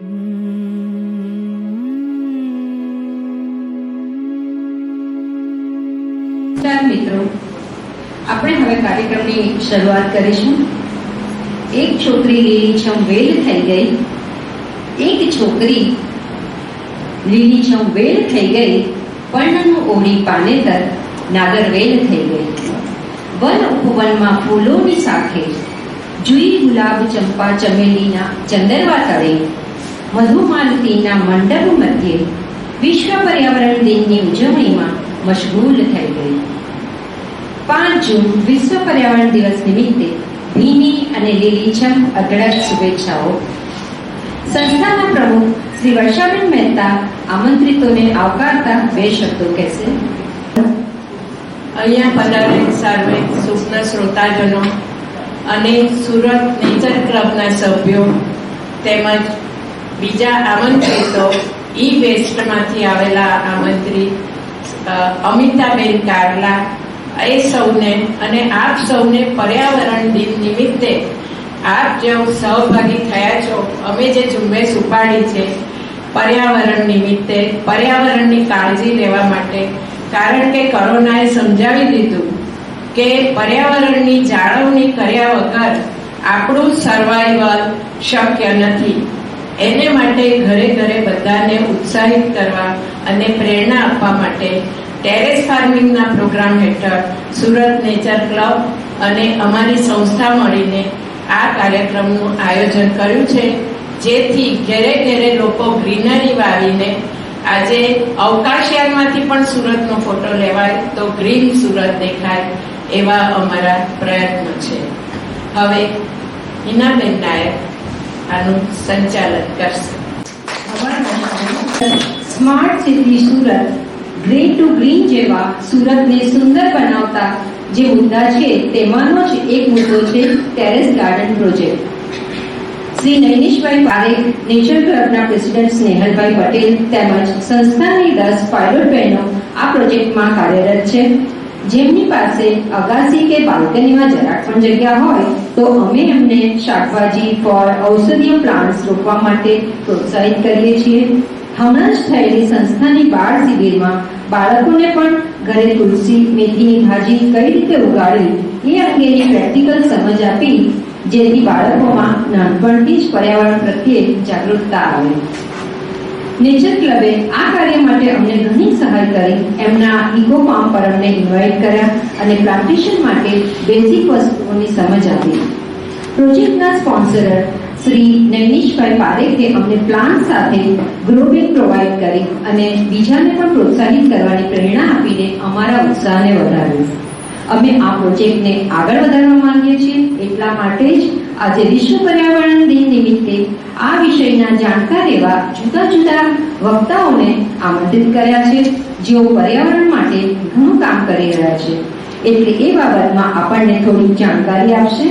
મિત્રો, આપણે હવે કાર્યક્રમની શરૂઆત કરીશું. એક છોકરી લીલીછમ વેલ થઈ ગઈ, એક છોકરી લીલીછમ વેલ થઈ ગઈ, પર્ણનું ઓળી પાનેતર નાગરવેલ થઈ ગઈ. વન ઉપવનમાં ફૂલોની સાથે, જુઈ ગુલાબ ચંપા ચમેલીના ચંદરવા તળે, મધુમાલતીના મંડપ મધ્યે વિશ્વ પર્યાવરણ દિનની ઉજવણીમાં મશગુલ થઈ ગઈ. 5 જૂન વિશ્વ પર્યાવરણ દિવસ નિમિત્તે ભીની અને લીલીછમ અઢળક શુભેચ્છાઓ. સંસ્થાના પ્રમુખ શ્રી વર્ષાબેન મહેતા આમંત્રિતોને આવકારતા 2 શબ્દો કહેશે. અહીંયા પધારેલ સર્વે સૂક્ષ્મ શ્રોતાજનો અને સુરત નેચર ક્લબના સભ્યો તેમજ બીજા આમંત્રિતો, ઈ વેસ્ટમાંથી આવેલા આમંત્રિત અમિતાબેન કારલા, એ સૌને અને આપ સૌને પર્યાવરણ દિન નિમિત્તે આપ જે સહભાગી થયા છો, અમે જે ઝુંબેશ ઉપાડી છે પર્યાવરણ નિમિત્તે, પર્યાવરણની કાળજી લેવા માટે. કારણ કે કોરોનાએ સમજાવી દીધું કે પર્યાવરણની જાળવણી કર્યા વગર આપણું સર્વાઈવલ શક્ય નથી. એને માટે ઘરે ઘરે બધાને ઉત્સાહિત કરવા અને પ્રેરણા આપવા માટે ટેરેસ ફાર્મિંગના પ્રોગ્રામ હેઠળ સુરત નેચર ક્લબ અને અમારી સંસ્થા મળીને આ કાર્યક્રમનું આયોજન કર્યું છે, જેથી ઘરે ઘરે લોકો ગ્રીનરી વાવીને આજે અવકાશયાનમાંથી પણ સુરતનો ફોટો લેવાય તો ગ્રીન સુરત દેખાય, એવા અમારા પ્રયત્નો છે. હવે હિનાબેન નાયક આનું સંચાલન કરશે. Smart city Surat, grey to green જેવા સુરતને સુંદર બનાવતા જે મુદ્દા છે તેમાંનો જ એક મુદ્દો છે terrace garden project. Shri Nainishbhai Parekh, nature ક્લબના પ્રેસિડેન્ટ સ્નેહલભાઈ પટેલ તેમજ સંસ્થાની 10 પાયલોટ બહેનો આ પ્રોજેક્ટમાં કાર્યરત છે. જેમની પાસે અગાસી કે બાલ્કનીમાં જરાક પણ જગ્યા હોય તો અમે એમને શાકભાજી, ફળ, ઔષધીય પ્લાન્ટ્સ રોપવા માટે પ્રોત્સાહિત કરીએ છીએ. હમણાં જ થયેલી સંસ્થાની બાળ શિબિરમાં બાળકોને પણ ઘરે તુલસી, મેથીની ભાજી કઈ રીતે ઉગાડવી એ અંગેની પ્રેક્ટિકલ સમજ આપી, જેથી બાળકોમાં નાનપણથી જ પર્યાવરણ પ્રત્યે જાગૃતતા આવે. નેચર ક્લબે આ કાર્ય માટે અમને ઘણી સહાય કરી. એમના ઇકો ફાર્મ પર અમને ઇન્વાઇટ કર્યા અને પ્લાન્ટેશન માટે બેઝિક વસ્તુઓની સમજ આપી. પ્રોજેક્ટના સ્પોન્સરર શ્રી નૈનિશભાઈ પારેખે અમને પ્લાન્ટ સાથે ગ્રો બેગ પ્રોવાઈડ કરી અને બીજાને પણ પ્રોત્સાહિત કરવાની પ્રેરણા આપીને અમારા ઉત્સાહને વધાર્યો. અમે આ પ્રોજેક્ટને આગળ વધારવા માંગીએ છીએ. એટલા માટે જ આજે વિશ્વ પર્યાવરણ દિન નિમિત્તે આ વિષયના જાણકાર એવા જુદા જુદા વક્તાઓને આમંત્રિત કર્યા છે, જેઓ પર્યાવરણ માટે ઘણું કામ કરી રહ્યા છે. એટલે એ બાબતમાં આપણને થોડી જાણકારી આપશે.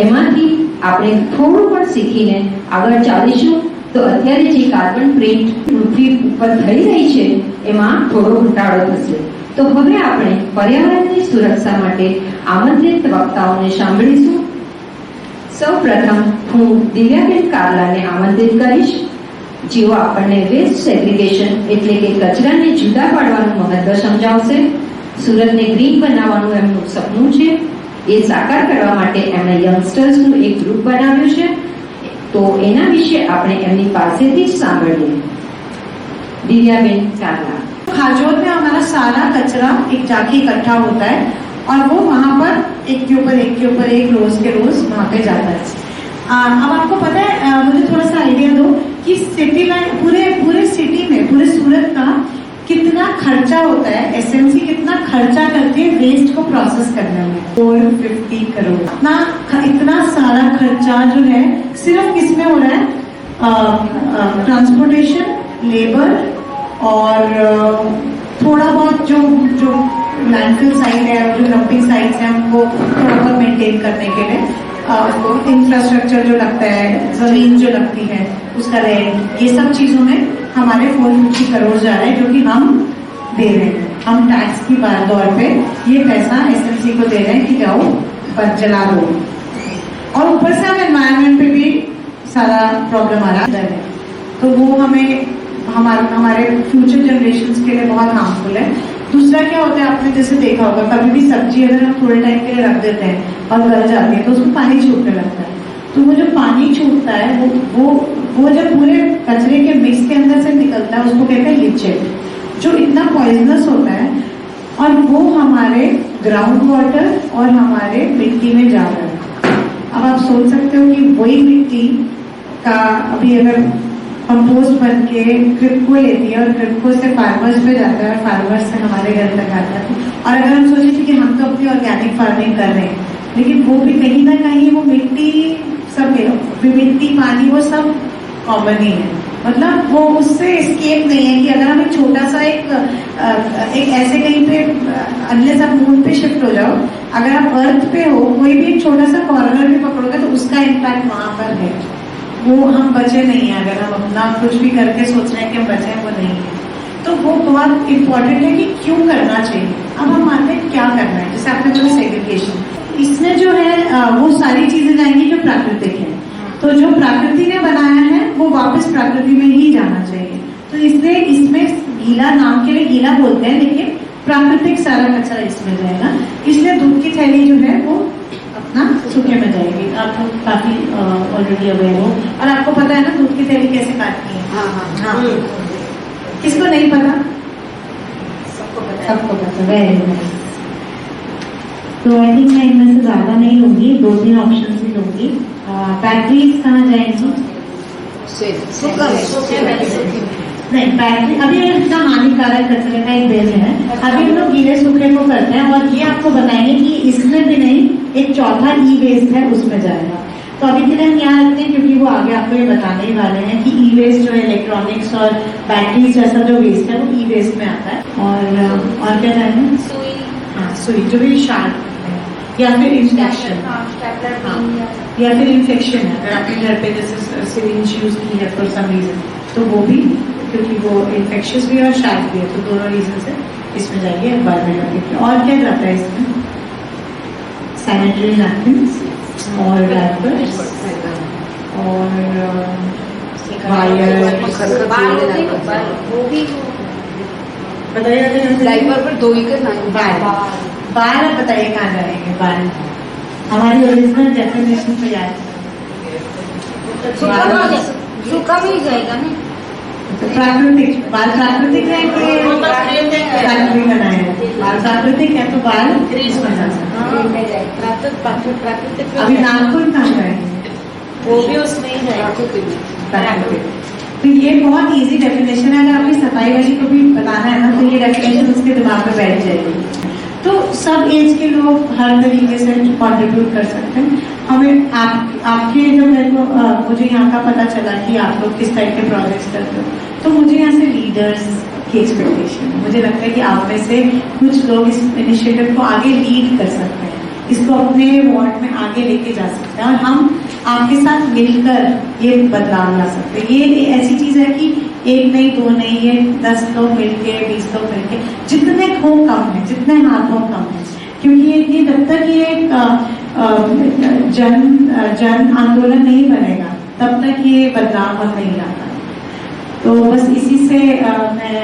એમાંથી આપણે થોડું પણ શીખીને આગળ ચાલીશું તો અત્યારે જે કાર્બન પ્રિન્ટ પૃથ્વી ઉપર થઈ રહી છે એમાં થોડો ઘટાડો થશે. તો હવે આપણે પર્યાવરણની સુરક્ષા માટે આમંત્રિત વક્તાઓને સાંભળીશું. સૌપ્રથમ હું દિવ્યાબેન કારલાને આમંત્રિત કરીશ, જેઓ આપણને વેસ્ટ સેગ્રીગેશન એટલે કે કચરાને જુદા પાડવાનું મહત્વ સમજાવશે. સુરતને ગ્રીન બનાવવાનું એમનું સપનું છે. એ સાકાર કરવા માટે એમણે યંગસ્ટર્સનું એક ગ્રુપ બનાવ્યું છે. તો એના વિશે આપણે एमनी पासेથી જ સાંભળીએ. दिव्याबेन काला। खाजोल में हमारा सारा कचरा एक जाके इकट्ठा होता है और वो वहाँ पर एक के ऊपर एक रोज के रोज वहाँ पे जाता है। अब आपको पता है, मुझे थोड़ा सा आइडिया दो कि सिटी में पूरे सिटी में पूरे सूरत का कितना खर्चा होता है, एसएमसी कितना खर्चा करती है वेस्ट को प्रोसेस करने में। 450 करोड़ इतना सारा खर्चा जो है सिर्फ किसमें हो रहा है, ट्रांसपोर्टेशन, लेबर और थोड़ा बहुत जो लैंडफिल साइट है, जो डंपिंग साइट्स हैं उनको थोड़ा बहुत मेंटेन करने के लिए इंफ्रास्ट्रक्चर जो लगता है, जमीन जो लगती है उसका रेंट, ये सब चीजों में हमारे 450 करोड़ जा रहा है, जो कि हम दे रहे हैं। हम टैक्स की तौर पे ये पैसा एसएमसी को दे रहे हैं कि जाओ पर जला दो, और ऊपर से हम एनवायरनमेंट पे भी सारा प्रॉब्लम आ रहा है। तो वो हमें हमारे फ्यूचर जनरेशन्स के लिए बहुत हार्मफुल है। दूसरा क्या होता है, आपने जैसे देखा होगा कभी भी सब्जी अगर हम थोड़े टाइम के लिए रख देते हैं और गल जाती है तो उसमें पानी छूटने लगता है। तो वो जो पानी छूटता है वो जब पूरे कचरे के मिक्स के अंदर से निकलता है उसको कहते हैं लीचेट, जो इतना पॉइजनस होता है और वो हमारे ग्राउंड वाटर और हमारे मिट्टी में जा रहा है। अब आप सोच सकते हो कि वही मिट्टी का अभी अगर कंपोस्ट बन के क्रिप्को लेती है और क्रिप्को से फार्मर्स पे जाता है और फार्मर्स से हमारे घर तक आता है। और अगर हम सोचे कि हम तो अपनी ऑर्गेनिक फार्मिंग कर रहे हैं, लेकिन वो भी कहीं ना कहीं वो मिट्टी सब मिट्टी पानी वो सब कॉमन ही है, मतलब वो उससे एस्केप नहीं है कि अगर हम एक छोटा सा एक ऐसे कहीं पे अनलेस आप मून पे शिफ्ट हो जाओ, अगर आप अर्थ पे हो कोई भी एक छोटा सा कॉर्नर भी पकड़ोगे तो उसका इम्पैक्ट वहां पर है। वो हम बचे नहीं है, अगर हम अपना कुछ भी करके सोच रहे हैं कि हम बचे हैं, वो नहीं है। तो वो बहुत इंपॉर्टेंट है कि क्यों करना चाहिए। अब हम मानते हैं क्या करना है, जैसे आपने बोला सेग्रीगेशन, इसमें जो है वो सारी चीजें जाएंगी जो प्राकृतिक है। तो जो प्रकृति ने बनाया है वो वापस प्रकृति में ही जाना चाहिए। तो इसलिए इसमें गीला, नाम के लिए गीला बोलते हैं लेकिन प्राकृतिक सारा कचरा इसमें जाएगा। इसलिए दूध की थैली जो है वो अपना सूखे में जाएगी। आप लोग काफी ऑलरेडी अवेयर हो और आपको पता है ना दूध की थैली कैसे काटनी है। हाँ, किसको नहीं पता? सबको पता। Very nice. तो आई थिंक मैं इनमें से ज्यादा नहीं लूंगी, 2-3 ऑप्शन ही लूंगी। बैटरीज कहाँ जाएंगी? नहीं, बैटरी अभी इतना हानिकारक कचरे का एक बिल है, अभी हम लोग गीले सूखे को करते हैं और ये आपको बताएंगे कि इसमें भी नहीं, एक चौथा ई वेस्ट है उसमें जाएगा। तो अभी के लिए हम यहाँ रखते हैं क्योंकि वो आगे आपको ये बताने ही वाले हैं कि ई वेस्ट जो है इलेक्ट्रॉनिक्स और बैटरीज जैसा जो वेस्ट है वो ई वेस्ट में आता है। और क्या जाएगा? सुई। हाँ, सुई जो भी शार्प या फिर इन्फेक्शन, या फिर इन्फेक्शन है अगर आपके घर पे जैसे सिरिंज यूज की है फॉर सम रीजन, तो वो भी, क्योंकि वो इन्फेक्शियस भी है और शार्प भी है, तो दोनों रीजन से इसमें जाएगी एनवायरमेंट। और क्या जाता है इसमें? सैनिटरी नैपकिन्स और डायपर्स और वायर, बताइए डायपर पर 2 ही का बाल। अब बताइए कहाँ जाएंगे बाल? हमारी ओरिजिनल डेफिनेशन पे याद सूखा भी जाएगा ना। तो प्राकृतिक बाल प्राकृतिक है कि प्राकृतिक बनाए? बाल प्राकृतिक है तो बाल ग्रीस में जा सकते। प्राकृतिक अभी नाखून कहाँ जाएंगे? वो भी उसमें ही जाएगा। प्राकृतिक। तो ये बहुत इजी डेफिनेशन है, अगर आपकी सफाई वाली को भी बताना है ना तो ये डेफिनेशन उसके दिमाग में बैठ जाएगी। तो सब एज के लोग हर तरीके से कंट्रीब्यूट कर सकते हैं। हमें आपके जो मेरे को मुझे यहाँ का पता चला कि आप लोग किस टाइप के प्रोजेक्ट्स करते हो, तो मुझे यहाँ से लीडर्स की एक्सपेक्टेशन है। मुझे लगता है कि आप में से कुछ लोग इस इनिशिएटिव को आगे लीड कर सकते हैं, इसको अपने वार्ड में आगे लेके जा सकते हैं और हम आपके साथ मिलकर ये बदलाव ला सकते हैं। ये ऐसी चीज है कि 1 नहीं 2 नहीं, ये 10 लोग मिलके 20 लोग मिलके, जितने हो कम है, जितने हाथ हो कम है, क्योंकि ये जब तक ये जन आंदोलन नहीं बनेगा तब तक ये बदलाव हम नहीं लाता। तो बस इसी से मैं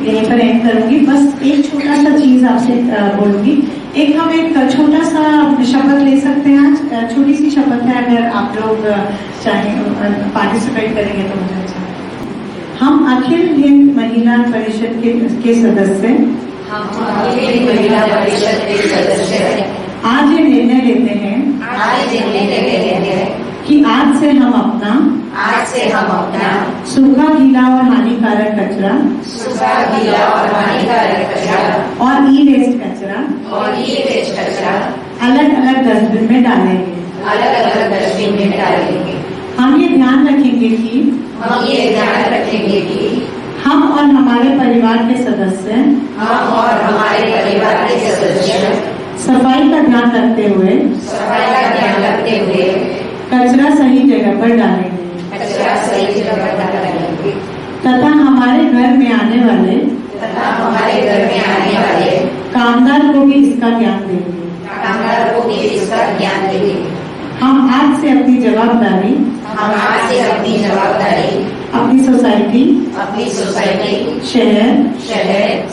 यहीं पर एंड करूंगी। बस एक छोटा सा चीज आपसे बोलूंगी, एक हम एक छोटा सा शपथ ले सकते हैं आज, छोटी सी शपथ है, अगर आप लोग चाहें पार्टिसिपेट करेंगे तो मुझे अच्छा। हम अखिल हिंद महिला परिषद के सदस्य आज ये निर्णय लेते हैं कि आज से हम अपना सूखा, गीला और हानिकारक कचरा और ई वेस्ट कचरा अलग अलग डस्टबिन में डालेंगे। हम ये ध्यान रखेंगे कि हम और हमारे परिवार के सदस्य सफाई का ध्यान रखते हुए कचरा सही जगह पर डालेंगे तथा हमारे घर में आने वाले कामदार को भी इसका ज्ञान देंगे। हम आज से अपनी जवाबदारी सोसाइटी, अपनी सोसाइटी, शहर,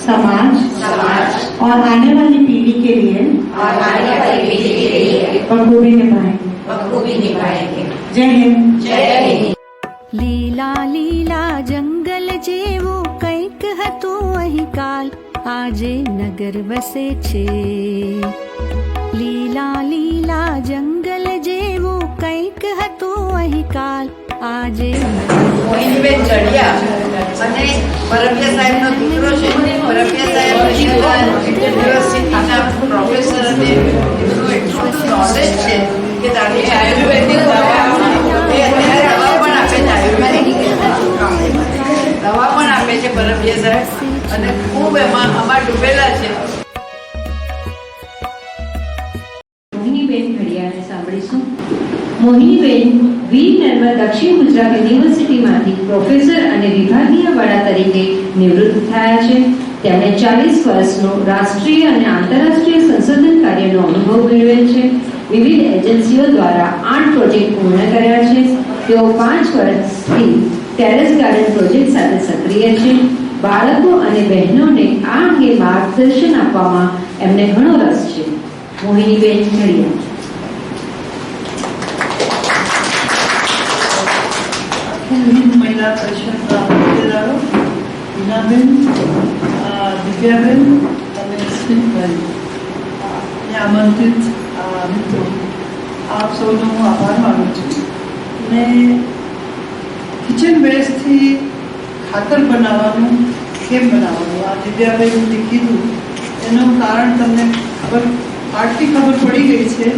समाज और आने वाली पीढ़ी के लिए बखूबी निभाएंगे। जय हिंद। લીલા લીલા જંગલ જેવું કંઈક હતું અહીં કાલ, આજે નગર વસે છે. લીલા લીલા જંગલ જેવું કંઈક હતું અહીં કાલ, આજે મોહિનીબેન ચડિયા અને પરબિયા સાહેબનો દીકરો છે. પરબિયા સાહેબ યુનિવર્સિટીના પ્રોફેસર અને એમનું એટલું બધું નોલેજ છે કે દાદી આયુર્વેદિક દવા એ અત્યારે દવા પણ આપે છે. આયુર્વેદિક દવા પણ આપે છે પરબિયા સાહેબ અને ખૂબ એમાં અમાર ડૂબેલા છે. મોહિનીબેન ઘડિયાને સાંભળીશું. મોહિનીબેન વીર નર્મદ દક્ષિણ ગુજરાત યુનિવર્સિટીમાંથી પ્રોફેસર અને વિભાગીય વડા તરીકે નિવૃત્ત થયા છે. તેમણે 40 વર્ષનો રાષ્ટ્રીય અને આંતરરાષ્ટ્રીય સંશોધન કાર્યનો અનુભવ મેળવેલ છે. વિવિધ એજન્સીઓ દ્વારા 8 પ્રોજેક્ટ પૂર્ણ કર્યા છે. તેઓ 5 વર્ષથી ટેરેસ ગાર્ડન પ્રોજેક્ટ સાથે સક્રિય છે. બાળકો અને બહેનોને આ અંગે માર્ગદર્શન આપવામાં એમને ઘણો રસ છે. મોહિનીબેન ઘડિયા. મહિલા પરિષદના હોદ્દેદારો, હિનાબેન, દિવ્યાબેન અને સ્મિતભાઈ, આમંત્રિત મિત્રો, આપ સૌનો હું આભાર માનું છું. અને કિચન વેસ્ટથી ખાતર બનાવવાનું કેમ બનાવવાનું, આ દિવ્યાબેન કીધું એનું કારણ તમને આટલી ખબર પડી ગઈ છે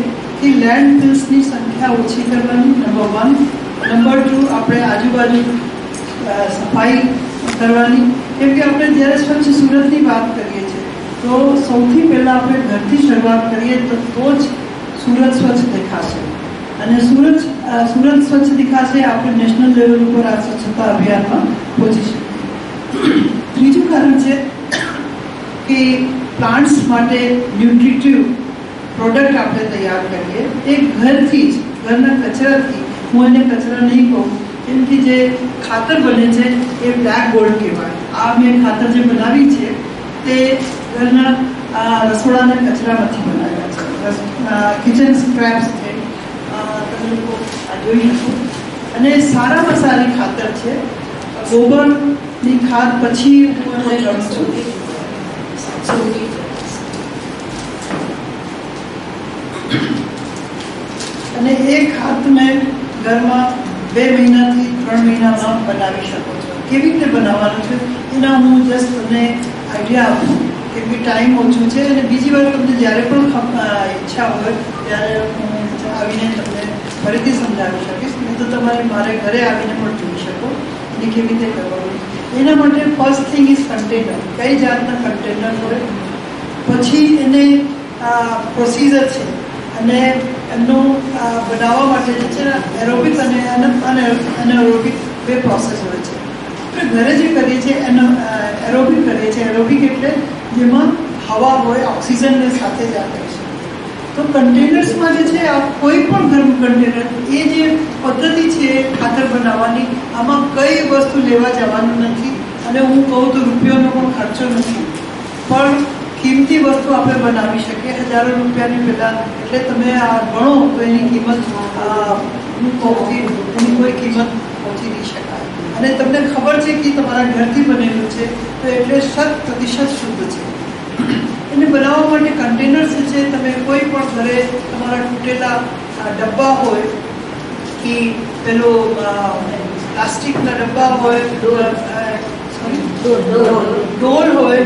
કે લેન્ડ ફિલ્સની સંખ્યા ઓછી કરવાની, નંબર 1. નંબર 2, આપણે આજુબાજુ સફાઈ કરવાની. કેમ કે આપણે જ્યારે સ્વચ્છ સુરતની વાત કરીએ છીએ તો સૌથી પહેલાં આપણે ઘરથી શરૂઆત કરીએ તો જ સુરત સ્વચ્છ દેખાશે. અને સુરત સ્વચ્છ દેખાશે, આપણે નેશનલ લેવલ ઉપર આ સ્વચ્છતા અભિયાનમાં પહોંચી શકીએ. ત્રીજું કારણ છે કે પ્લાન્ટ્સ માટે ન્યુટ્રિટિવ પ્રોડક્ટ આપણે તૈયાર કરીએ. એ ઘરથી જ, ઘરના કચરાથી, હું એને કચરા નહીં કહું, કેમ કે જે ખાતર બને છે એ બ્લેક ગોલ્ડ કહેવાય. આ મેં ખાતર જે બનાવી છે તે ઘરના રસોડાના કચરામાંથી બનાવ્યા છે. કિચન સ્ક્રેપ્સ છે, તમે લોકો આ જોઈ શકો. અને સારામાં સારી ખાતર છે. ગોબરની ખાદ પછી હું એને રમું છું. અને એ ખાદ તમે ઘરમાં 2 મહિનાથી 3 મહિનામાં બનાવી શકો છો. કેવી રીતે બનાવવાનું છે એના હું જસ્ટ તમને આઈડિયા આપું, કેમ કે ટાઈમ ઓછું છે. અને બીજી વાર તમને જ્યારે પણ ઈચ્છા હોય ત્યારે હું આવીને તમને ફરીથી સમજાવી શકીશ. નહીં તો તમારે મારે ઘરે આવીને પણ જોઈ શકો અને કેવી રીતે કરવાનું. એના માટે ફર્સ્ટ થિંગ ઇઝ કન્ટેનર. કઈ જાતના કન્ટેનર હોય, પછી એને પ્રોસિજર છે અને એમનું બનાવવા માટે જે છે ને એરોબિક અને અનએરોબિક 2 પ્રોસેસ હોય છે. આપણે ઘરે જે કરીએ છીએ એનો એરોબિક કરીએ છીએ. એરોબિક એટલે જેમાં હવા હોય, ઓક્સિજનને સાથે જ આપે છે. તો કન્ટેનર્સમાં જે છે આ કોઈ પણ ઘરનું કન્ટેનર, એ જે પદ્ધતિ છે ખાતર બનાવવાની, આમાં કઈ વસ્તુ લેવા જવાનું નથી. અને હું કહું તો રૂપિયાનો પણ ખર્ચો નથી, પણ કિંમતી વસ્તુ આપણે બનાવી શકીએ. હજારો રૂપિયાની પહેલાં, એટલે તમે આ ગણો તો એની કિંમત એની કોઈ કિંમત પહોંચી નહીં શકાય. અને તમને ખબર છે કે તમારા ઘરથી બનેલું છે તો એટલે 100% શુદ્ધ છે. એને બનાવવા માટે કન્ટેનર્સ છે, તમે કોઈ પણ ઘરે તમારા તૂટેલા ડબ્બા હોય કે પેલો પ્લાસ્ટિકના ડબ્બા હોય, ડોલ હોય,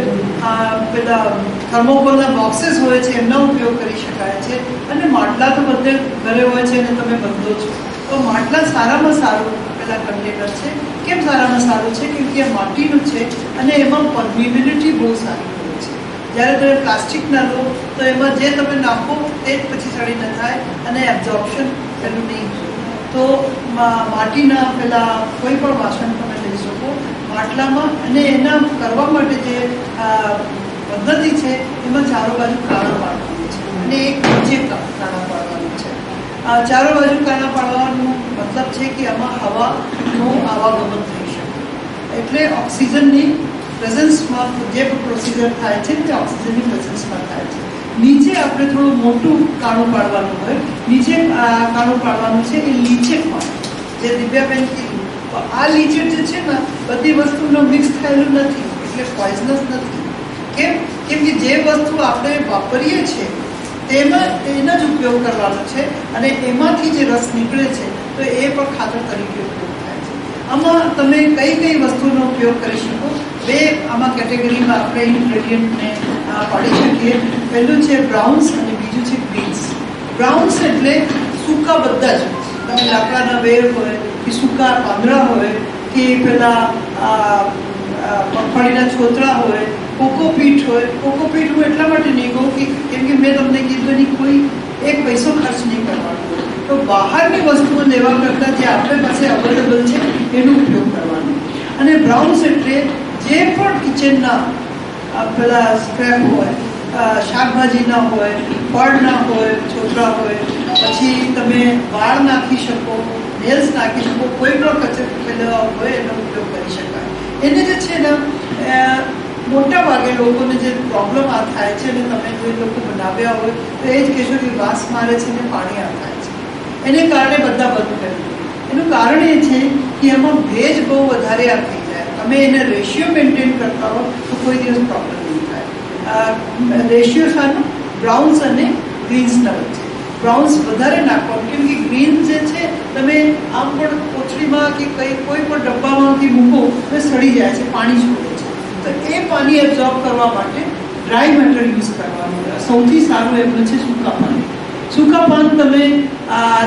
પેલા થર્મોકોલના બોક્સીસ હોય છે, એમનો ઉપયોગ કરી શકાય છે. અને માટલા તો બધે ઘરે હોય છે અને તમે બધો છો. તો માટલા સારામાં સારું પેલા કન્ટેનર છે. કેમ સારામાં સારું છે? કેમ કે માટીનું છે અને એમાં પરમિબિલિટી બહુ સારી હોય છે. જ્યારે તમે પ્લાસ્ટિકના લો તો એમાં જે તમે નાખો તે જ પછી સડી ન થાય અને એબ્ઝોર્પ્શન પેલું નહીં. તો માટીના પેલા કોઈ પણ વાસણ તમે લઈ શકો માટલામાં. અને એના કરવા માટે જે પદ્ધતિ છે એમાં ચારો બાજુ કાણા પાડવાનું છે અને એક નીચે કાણા પાડવાનું છે. ચારો બાજુ કાણા પાડવાનું મતલબ છે કે આમાં હવાનું આવાગમન થઈ શકે. એટલે ઓક્સિજનની પ્રેઝન્સમાં જે પ્રોસિજર થાય છે તે ઓક્સિજનની પ્રેઝન્સમાં થાય છે. નીચે આપણે થોડું મોટું કાણું પાડવાનું હોય. નીચે કાણું પાડવાનું છે એ લીચેટ માટે, જે દિવ્યાબેન કીધું. તો આ લીચેટ જે છે ને બધી વસ્તુનો મિક્સ થયેલું નથી, એટલે પોઈઝનસ નથી. કેમ કે જે વસ્તુ આપણે વાપરીએ છીએ તેમાં એનો જ ઉપયોગ કરવાનો છે, અને એમાંથી જે રસ નીકળે છે તો એ પણ ખાતર તરીકે ઉપયોગ થાય છે. આમાં તમે કઈ કઈ વસ્તુનો ઉપયોગ કરી શકો? બે આમાં કેટેગરીમાં આપણે ઇન્ગ્રેડિયન્ટને પાડી શકીએ. પહેલું છે બ્રાઉન્સ અને બીજું છે ગ્રીન્સ. બ્રાઉન્સ એટલે સૂકા બધા જ, તમે લાકડાના વેર હોય કે સૂકા પાંદડા હોય કે પેલા મગફળીના છોતરા હોય, કોકોપીટ હોય. કોકોપીટ હું એટલા માટે નહીં કહું કે કેમ કે મેં તમને કીધું એની કોઈ એક પૈસો ખર્ચ નહીં કરવાનો. તો બહારની વસ્તુઓ લેવા કરતાં જે આપણી પાસે અવેલેબલ છે એનો ઉપયોગ કરવાનો. અને બ્રાઉન્સ એટલે જે પણ કિચનના પેલા સ્ક્રેપ હોય, શાકભાજીના હોય, ફળના હોય, છોતરા હોય, પછી તમે વાળ નાખી શકો, નેલ્સ નાખી શકો, કોઈ પણ કચરા હોય એનો ઉપયોગ કરી શકાય. એને જે છે ને મોટા ભાગે લોકોને જે પ્રોબ્લેમ આ થાય છે, અને તમે જો લોકો બનાવ્યા હોય તો એ જ કહેશો કે વાસ મારે છે ને પાણી આ થાય છે. એને કારણે બધા બંધ કરી દે. એનું કારણ એ છે કે એમાં ભેજ બહુ વધારે આ થઈ જાય. તમે એને રેશિયો મેન્ટેન કરતા હો તો કોઈ દિવસ પ્રોબ્લેમ નહીં થાય. રેશિયો શાનો? બ્રાઉન્સ અને ગ્રીન્સના વચ્ચે. બ્રાઉન્સ વધારે નાખવાનું, કેમ કે ગ્રીન જે છે તમે આમ પણ કોથળીમાં કે કોઈ પણ ડબ્બામાંથી મૂકો તો સડી જાય છે, પાણી છોડે છે. તો એ પાણી એબ્ઝોર્બ કરવા માટે ડ્રાય મેટર યુઝ કરવાનું. સૌથી સારું એમનું છે સૂકા પાન. સૂકા પાન તમે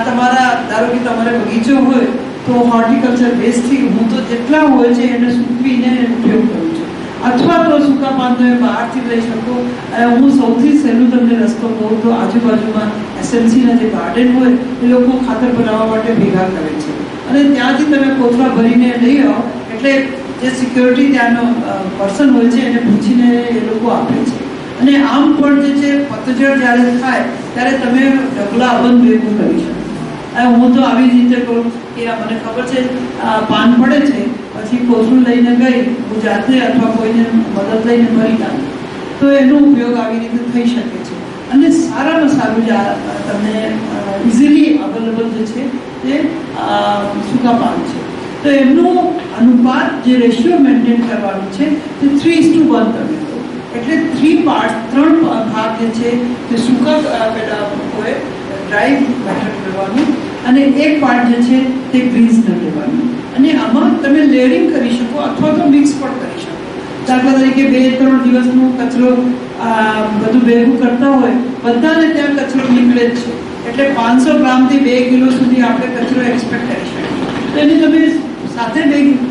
તમારા ધારો કે તમારે બગીચો હોય તો હોર્ટિકલ્ચર બેઝથી હું તો જેટલા હોય છે એને સૂકવીને ઉપયોગ કરું છું. અથવા તો સૂકા પાન તમે બહારથી લઈ શકો. હું સૌથી સહેલું તમને રસ્તો કહું તો આજુબાજુમાં એસએમસીના જે ગાર્ડન હોય એ લોકો ખાતર બનાવવા માટે ભેગા કરે છે, અને ત્યાંથી તમે કોથળા ભરીને લઈ આવો. એટલે જે સિક્યોરિટી ત્યાંનો પર્સન હોય છે એને પૂછીને એ લોકો આપે છે. અને આમ પણ જે છે પતઝડ જ્યારે થાય ત્યારે તમે ઢગલા અવન ભેગું કરી શકો. હું તો આવી જ રીતે કહું કે મને ખબર છે પાન પડે છે, પછી કોથળું લઈને ગઈ હું જાતે અથવા કોઈને મદદ લઈને ભરી નાખું, તો એનો ઉપયોગ આવી રીતે થઈ શકે છે. અને સારામાં સારું જે તમને ઇઝીલી અવેલેબલ જે છે તે સૂકા પાન છે. તો એમનું અનુપાત જે રેશિયો મેન્ટેન કરવાનું છે તે 3:1 તમે કહો. એટલે 3 ભાગ જે છે તે સૂકા પેલા હોય ડ્રાય મેટર કરવાનું, અને એક પાર્ટ જે છે તે ગ્રીન્સને લેવાનું. અને આમાં તમે લેયરિંગ કરી શકો અથવા તો મિક્સ પણ કરી શકો. દાખલા તરીકે 2-3 દિવસનું કચરો બધું ભેગું કરતા હોય, બધાને ત્યાં કચરો નીકળે જ છે, એટલે 500 ગ્રામથી 2 કિલો સુધી આપણે કચરો એક્સપેક્ટ કરી શકીએ. તો એને તમે સાથે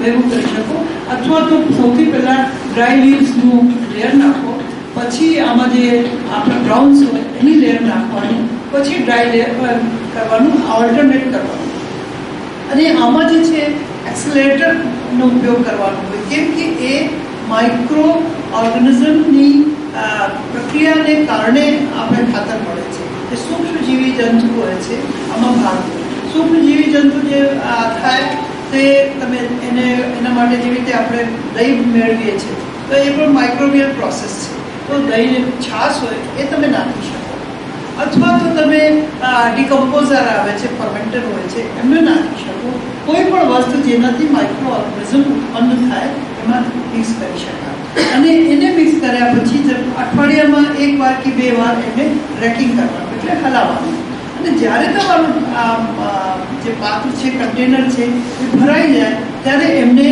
ભેગું કરી શકો. અથવા તો સૌથી પહેલાં ડ્રાય લીવ્સનું લેયર નાખો, પછી આમાં જે આપણે બ્રાઉન્સ હોય એની લેયર નાખવાની, પછી ડ્રાય લેયર કરવાનું, ઓલ્ટરનેટ કરવાનું. અને આમાં જે છે એક્સેલરેટરનો ઉપયોગ કરવાનો હોય, કેમ કે એ માઇક્રો ઓર્ગેનિઝમની પ્રક્રિયાને કારણે આપણે ખાતર મળે છે. એ સૂક્ષ્મજીવી જંતુ હોય છે આમાં ભાગ. સૂક્ષ્મજીવી જંતુ જે થાય તે તમે એના માટે જેવી રીતે આપણે દહીં મેળવીએ છીએ તો એ પણ માઇક્રોબિયલ પ્રોસેસ છે. તો દહીં છાશ હોય એ તમે નાખી શકો, અથવા તો તમે ડિકમ્પોઝર આવે છે, ફર્મેન્ટર હોય છે, એમને નાખી શકો. કોઈ પણ વસ્તુ જેનાથી માઇક્રો ઓર્ગેનિઝમ ઉત્પન્ન થાય એમાં મિક્સ કરી શકાય. અને એને મિક્સ કર્યા પછી અઠવાડિયામાં 1 વાર કે 2 વાર એને રેકિંગ કરવાનું, એટલે હલાવવાનું. અને જ્યારે તમારું જે પાત્ર છે, કન્ટેનર છે એ ભરાઈ જાય ત્યારે એમને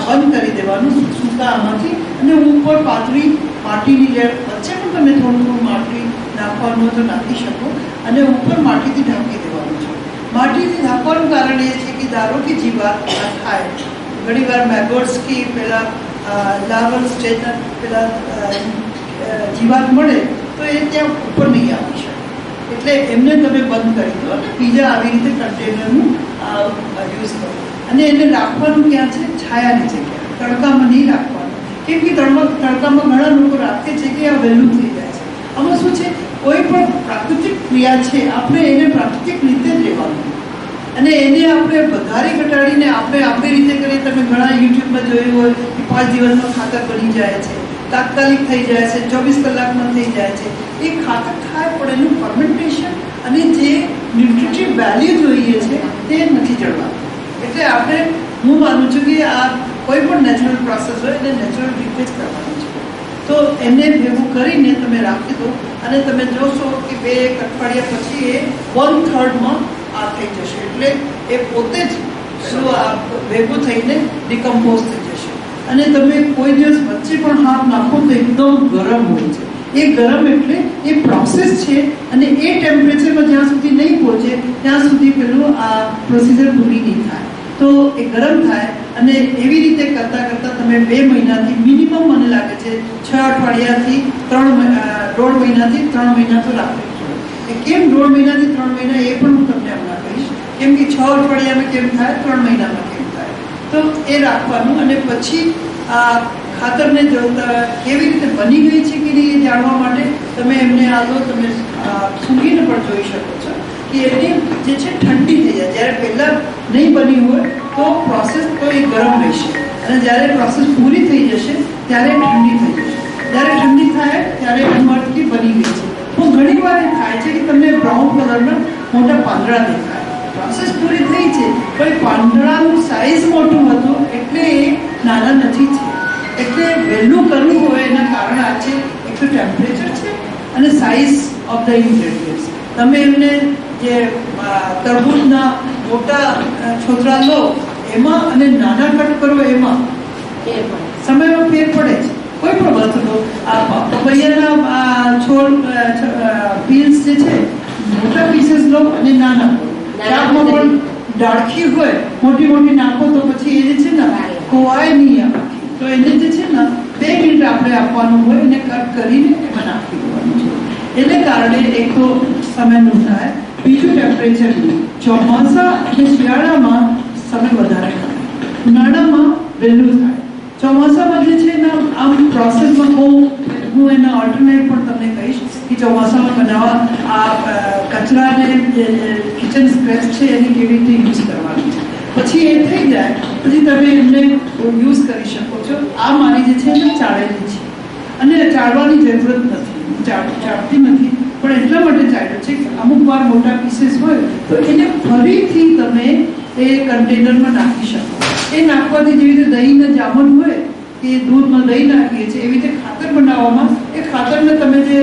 બંધ કરી દેવાનું સૂકા આમાંથી, અને ઉપર પાતળી માટીની લેયર, વચ્ચે પણ તમે થોડું માટી નાખવાનું હોય તો નાખી શકો, અને ઉપર માટીથી ઢાંકી દેવાનું છે. માટીથી ઢાંકવાનું કારણ એ છે કે ધારો કે જીવાત થાય, ઘણીવાર મેગોટ્સ કે પેલા લાર્વલ સ્ટેજના પેલા જીવાત મળે તો એ ત્યાં ઉપર નહીં આવી શકે. એટલે એમને તમે બંધ કરી દો અને બીજા આવી રીતે કન્ટેનરનું યુઝ કરો. અને એને રાખવાનું ક્યાં છે? છાયાની જગ્યાએ, તડકામાં નહીં રાખવાનું. કેમ કે તડકામાં ઘણા લોકો રાખે છે કે આ વહેલું થઈ જાય છે. આમાં શું છે, કોઈ પણ પ્રાકૃતિક ક્રિયા છે આપણે એને પ્રાકૃતિક રીતે જ લેવાનું, અને એને આપણે વધારે ઘટાડીને આપણે આપણી રીતે કરીએ. તમે ઘણા યુટ્યુબ માર્કેટમાં જોયું હોય કે 5 દિવસમાં ખાતર બની જાય છે, તાત્કાલિક થઈ જાય છે, 24 કલાકમાં થઈ જાય છે. એ ખાતર થાય પણ એનું ફર્મેન્ટેશન અને જે ન્યુટ્રિટિવ વેલ્યુ જોઈએ છે તે નથી જળવાતું. એટલે આપણે હું માનું છું કે આ કોઈ પણ નેચરલ પ્રોસેસ હોય એને નેચરલ રીતે જ કરવાનું છે. તો એને ભેગું કરીને તમે રાખી દો અને તમે જોશો કે 2-1 અઠવાડિયા પછી એ 1/3 આ થઈ જશે. એટલે એ પોતે જ શું આ ભેગું થઈને ડિકમ્પોઝ થઈ જશે. અને તમે કોઈ દિવસ વચ્ચે પણ હાથ નાખો તો એકદમ ગરમ હોય છે. એ ગરમ એટલે એ પ્રોસેસ છે અને એ ટેમ્પરેચરમાં જ્યાં સુધી નહીં પહોંચે ત્યાં સુધી પેલું આ પ્રોસિજર પૂરી નહીં થાય. તો એ ગરમ થાય અને એવી રીતે કરતાં કરતાં તમે 2 મહિનાથી મિનિમમ મને લાગે છે 6 અઠવાડિયાથી 1.5 મહિનાથી 3 મહિના તો રાખવી જોઈએ. એ કેમ 1.5 મહિનાથી 3 મહિના એ પણ હું તમને હમણાં કહીશ. કેમ કે 6 અઠવાડિયામાં કેમ થાય, 3 મહિનામાં કેમ થાય. તો એ રાખવાનું અને પછી આ ખાતરને જોતા કેવી રીતે બની ગઈ છે કે નહીં એ જાણવા માટે તમે એમને આ તો તમે સૂંઘીને પણ જોઈ શકો છો કે એની જે છે ઠંડી થઈ જાય. જ્યારે પહેલાં નહીં બની હોય તો પ્રોસેસ તો એ ગરમ રહેશે અને જ્યારે પ્રોસેસ પૂરી થઈ જશે ત્યારે ઠંડી થઈ જશે. જ્યારે ઠંડી થાય ત્યારે એનો અર્થ કે બની ગઈ છે. તો ઘણી વાર એ થાય છે કે તમને બ્રાઉન કલરના મોટા પાંદડા દેખાય. પ્રોસેસ પૂરી થઈ છે પણ પાંદડાનું સાઇઝ મોટું હતું એટલે એ નાના નથી છે. એટલે વહેલું કરવું હોય એના કારણ આ છે, એક તો ટેમ્પરેચર છે અને સાઇઝ ઓફ ધ ઇન્ગ્રેડિયન્ટ્સ. તમે એમને જે તરબૂચના મોટા છોતરા લો એમાં અને નાના કટ કરો એમાં સમયમાં ફેર પડે છે. કોઈ પણ વસ્તુ લો, આ પપૈયાના છોડ પીલ્સ જે છે મોટા પીસીસ લો અને નાના લો. શાકમાં પણ ડાળખી હોય મોટી મોટી નાખો તો પછી એ જે છે ને ખોવાય નહીં આવે. તો એને જે છે ને 2 મિનિટ આપણે આપવાનું હોય એને કટ કરીને એમાં નાખી દેવાનું છે. એને કારણે એક તો સમયનું થાય, બીજું ટેમ્પરેચરનું. ચોમાસા અને શિયાળામાં સમય વધારે થાય, ઉનાળામાં વહેલું થાય. ચોમાસામાં જે છે ને આમ પ્રોસેસમાં હું એના ઓલ્ટરનેટ પણ તમને કહીશ કે ચોમાસામાં બનાવવા આ કચરાને કિચન સ્ક્રેચ છે એને કેવી રીતે યુઝ કરવાની છે. પછી એ થઈ જાય પછી તમે એમને યુઝ કરી શકો છો. આ મારી જે છે ને ચાળેલી છે અને ચાળવાની જરૂરત નથી, ચાળતી નથી પણ એટલા માટે ચાલ્યો છે કે અમુક વાર મોટા પીસીસ હોય તો એને ફરીથી તમે એ કન્ટેનરમાં નાખી શકો. એ નાખવાથી જેવી રીતે દહીંના જામન હોય કે દૂધમાં દહીં નાખીએ છીએ એવી રીતે ખાતર બનાવવામાં એ ખાતરને તમે જે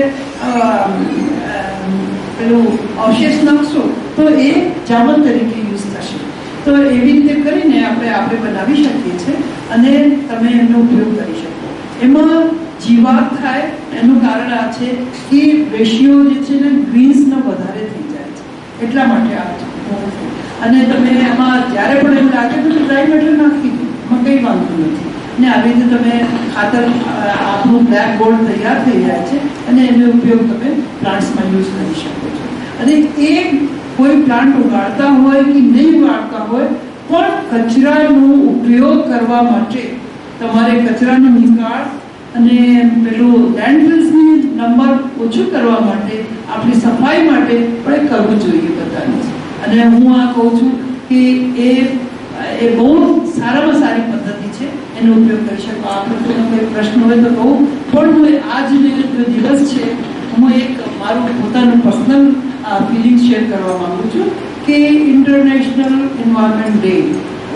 પેલું અવશેષ નાખશો તો એ જામન તરીકે યુઝ થશે. તો એવી રીતે કરીને આપણે બનાવી શકીએ છીએ અને તમે એનો ઉપયોગ કરી શકો. એમાં જીવાત થાય એનું કારણ આ છે કે રેશિયો જે છે ને ગ્રીન્સનો વધારે થઈ જાય છે એટલા માટે આ. અને તમે એમાં જ્યારે પણ એમ લાગે તો ડ્રાય મેટર નાખી દો, એમાં કંઈ વાંધો નથી. ને આવી રીતે તમે ખાતર આપણું બ્લેક ગોલ્ડ તૈયાર થઈ જાય છે અને એનો ઉપયોગ તમે પ્લાન્ટ્સમાં યુઝ કરી શકો છો. અને એ કોઈ પ્લાન્ટ ઉગાડતા હોય કે નહીં ઉગાડતા હોય પણ કચરાનો ઉપયોગ કરવા માટે તમારે કચરાનો નિકાલ અને પેલું લેન્ડફિલ્સની નંબર ઓછું કરવા માટે આપણી સફાઈ માટે પણ એ કરવું જોઈએ બધાને. અને હું આ કહું છું કે એ બહુ સારામાં સારી પદ્ધતિ છે, એનો ઉપયોગ કરી શકો. આપણે કોઈ પ્રશ્ન હોય તો કહું પણ હું આજ દિવસ છે હું એક મારું પોતાનું પર્સનલ ફિલિંગ શેર કરવા માંગુ છું કે international environment day.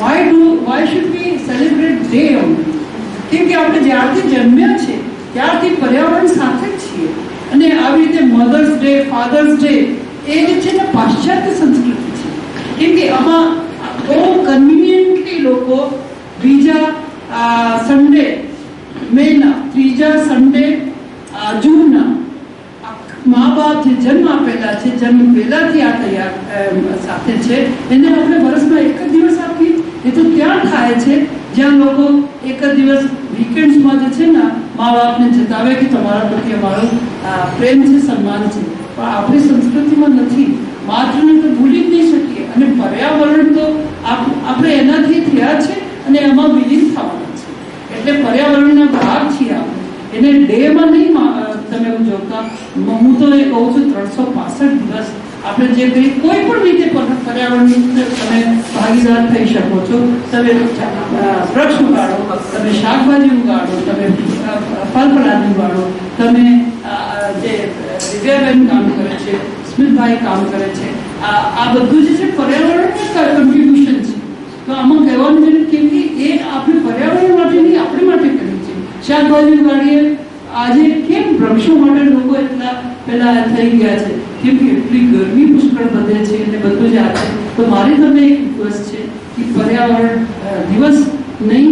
Why should we celebrate day only? કેમ કે આપણે જ્યારથી જન્મ્યા છે ત્યારથી પર્યાવરણ સાથે જ છીએ અને આવી રીતે મધર્સ ડે, ફાધર્સ ડે એ જે છે ને પાશ્ચાત્ય સંસ્કૃતિ છે. કેમ કે આમાં બહુ કન્વિનિયન્ટલી લોકો બીજા સન્ડે મેના, ત્રીજા સન્ડે જૂનના મા બાપ જે જન્મ આપેલા છે, જન્મ પહેલાથી આ તૈયાર સાથે છે એને આપણે વર્ષમાં એક જ દિવસ આપીએ. એ તો ત્યાં થાય છે જ્યાં લોકો એક જ દિવસ વીકેન્ડ્સમાં જે છે ને મા બાપને જતાવે કે તમારા પ્રત્યે અમારો પ્રેમ છે, સન્માન છે. પણ આપણી સંસ્કૃતિમાં નથી. માતૃને તો ભૂલી જ નહીં શકીએ અને પર્યાવરણ તો આપણે એનાથી થયા છે અને એમાં વિલીન થવાના છે. એટલે પર્યાવરણના ભાગ છીએ આપણે. એને ડેમાં નહીં તમે ઉજવતા. હું તો એ કહું છું 365 દિવસ આપણે જે કંઈ કોઈ પણ રીતે પર્યાવરણની તમે ભાગીદાર થઈ શકો છો. તમે વૃક્ષ ઉગાડો, તમે શાકભાજી ઉગાડો, તમે ફળ ફળાદી ઉગાડો, તમે જે દિવ્યાબેન કામ કરે છે, સ્મિતભાઈ કામ કરે છે, આ બધું જે છે પર્યાવરણનું કન્ટ્રીબ્યુશન છે. તો આમાં કહેવાનું છે કેમ કે એ આપણે પર્યાવરણ માટે નહીં, આપણે માટે કરી છે. શાકભાજી ઉગાડીએ, આજે કેમ વૃક્ષો માટે લોકો એટલા પેલા થઈ ગયા છે? કેમ કે એટલી ગરમી પુષ્કળ વધે છે અને બધું જ આ છે. તો મારી તમને એક રિક્વેસ્ટ છે કે પર્યાવરણ દિવસ નહીં,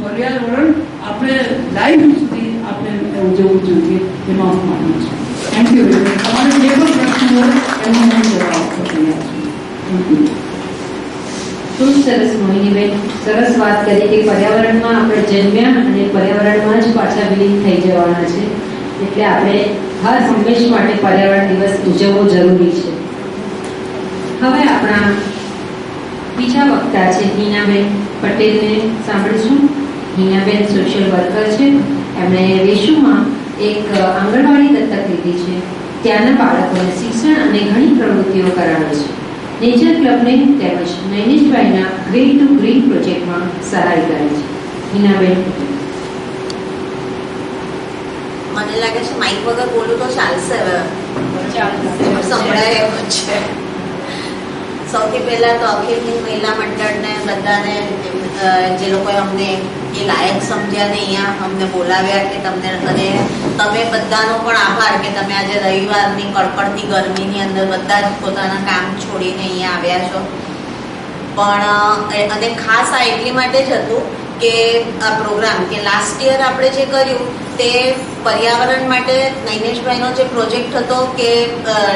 પર્યાવરણ આપણે લાઈફ સુધી આપણે ઉજવવું જોઈએ, એમાં હું માનું છું. Thank you very much. તમારે જે પણ પ્રશ્ન હોય એનો હું જવાબ આપવા તૈયાર છું. Thank you. ખૂબ સરસ મોહિનીબેન, સરસ વાત કરી કે પર્યાવરણમાં આપણે જન્મ્યા અને પર્યાવરણમાં જ પાછા વિલીન થઈ જવાના છે. એટલે આપણે હર હંમેશ માટે પર્યાવરણ દિવસ ઉજવવો જરૂરી છે. હવે આપણા બીજા વક્તા છે હિનાબેન પટેલને સાંભળીશું. હિનાબેન સોશિયલ વર્કર છે. એમણે વેશુમાં એક આંગણવાડી દત્તક લીધી છે. ત્યાંના બાળકોને શિક્ષણ અને ઘણી પ્રવૃત્તિઓ કરાવે છે. નેચર ક્લબને તેમજ નૈનેશભાઈના ગ્રીન ટુ ગ્રીન પ્રોજેક્ટમાં સહાય કરે છે. હિનાબેન, મને લાગે છે માઇક વગર બોલું તો ચાલશે. સંભળાય એમ જ છે. સૌથી પહેલા તો અખિલ હિન્દ મહિલા મંડળને બધાને જે લોકોએ અમને એ લાયક સમજ્યા ને અહીંયા અમને બોલાવ્યા કે તમને, અને તમે બધાનો પણ આભાર કે તમે આજે રવિવારની કડકડતી ગરમીની અંદર બધા જ પોતાના કામ છોડીને અહીંયા આવ્યા છો. પણ અને ખાસ આ એટલી માટે જ હતું કે આ પ્રોગ્રામ કે લાસ્ટ યર આપણે જે કર્યું તે પર્યાવરણ માટે નૈનેશભાઈનો જે પ્રોજેક્ટ હતો કે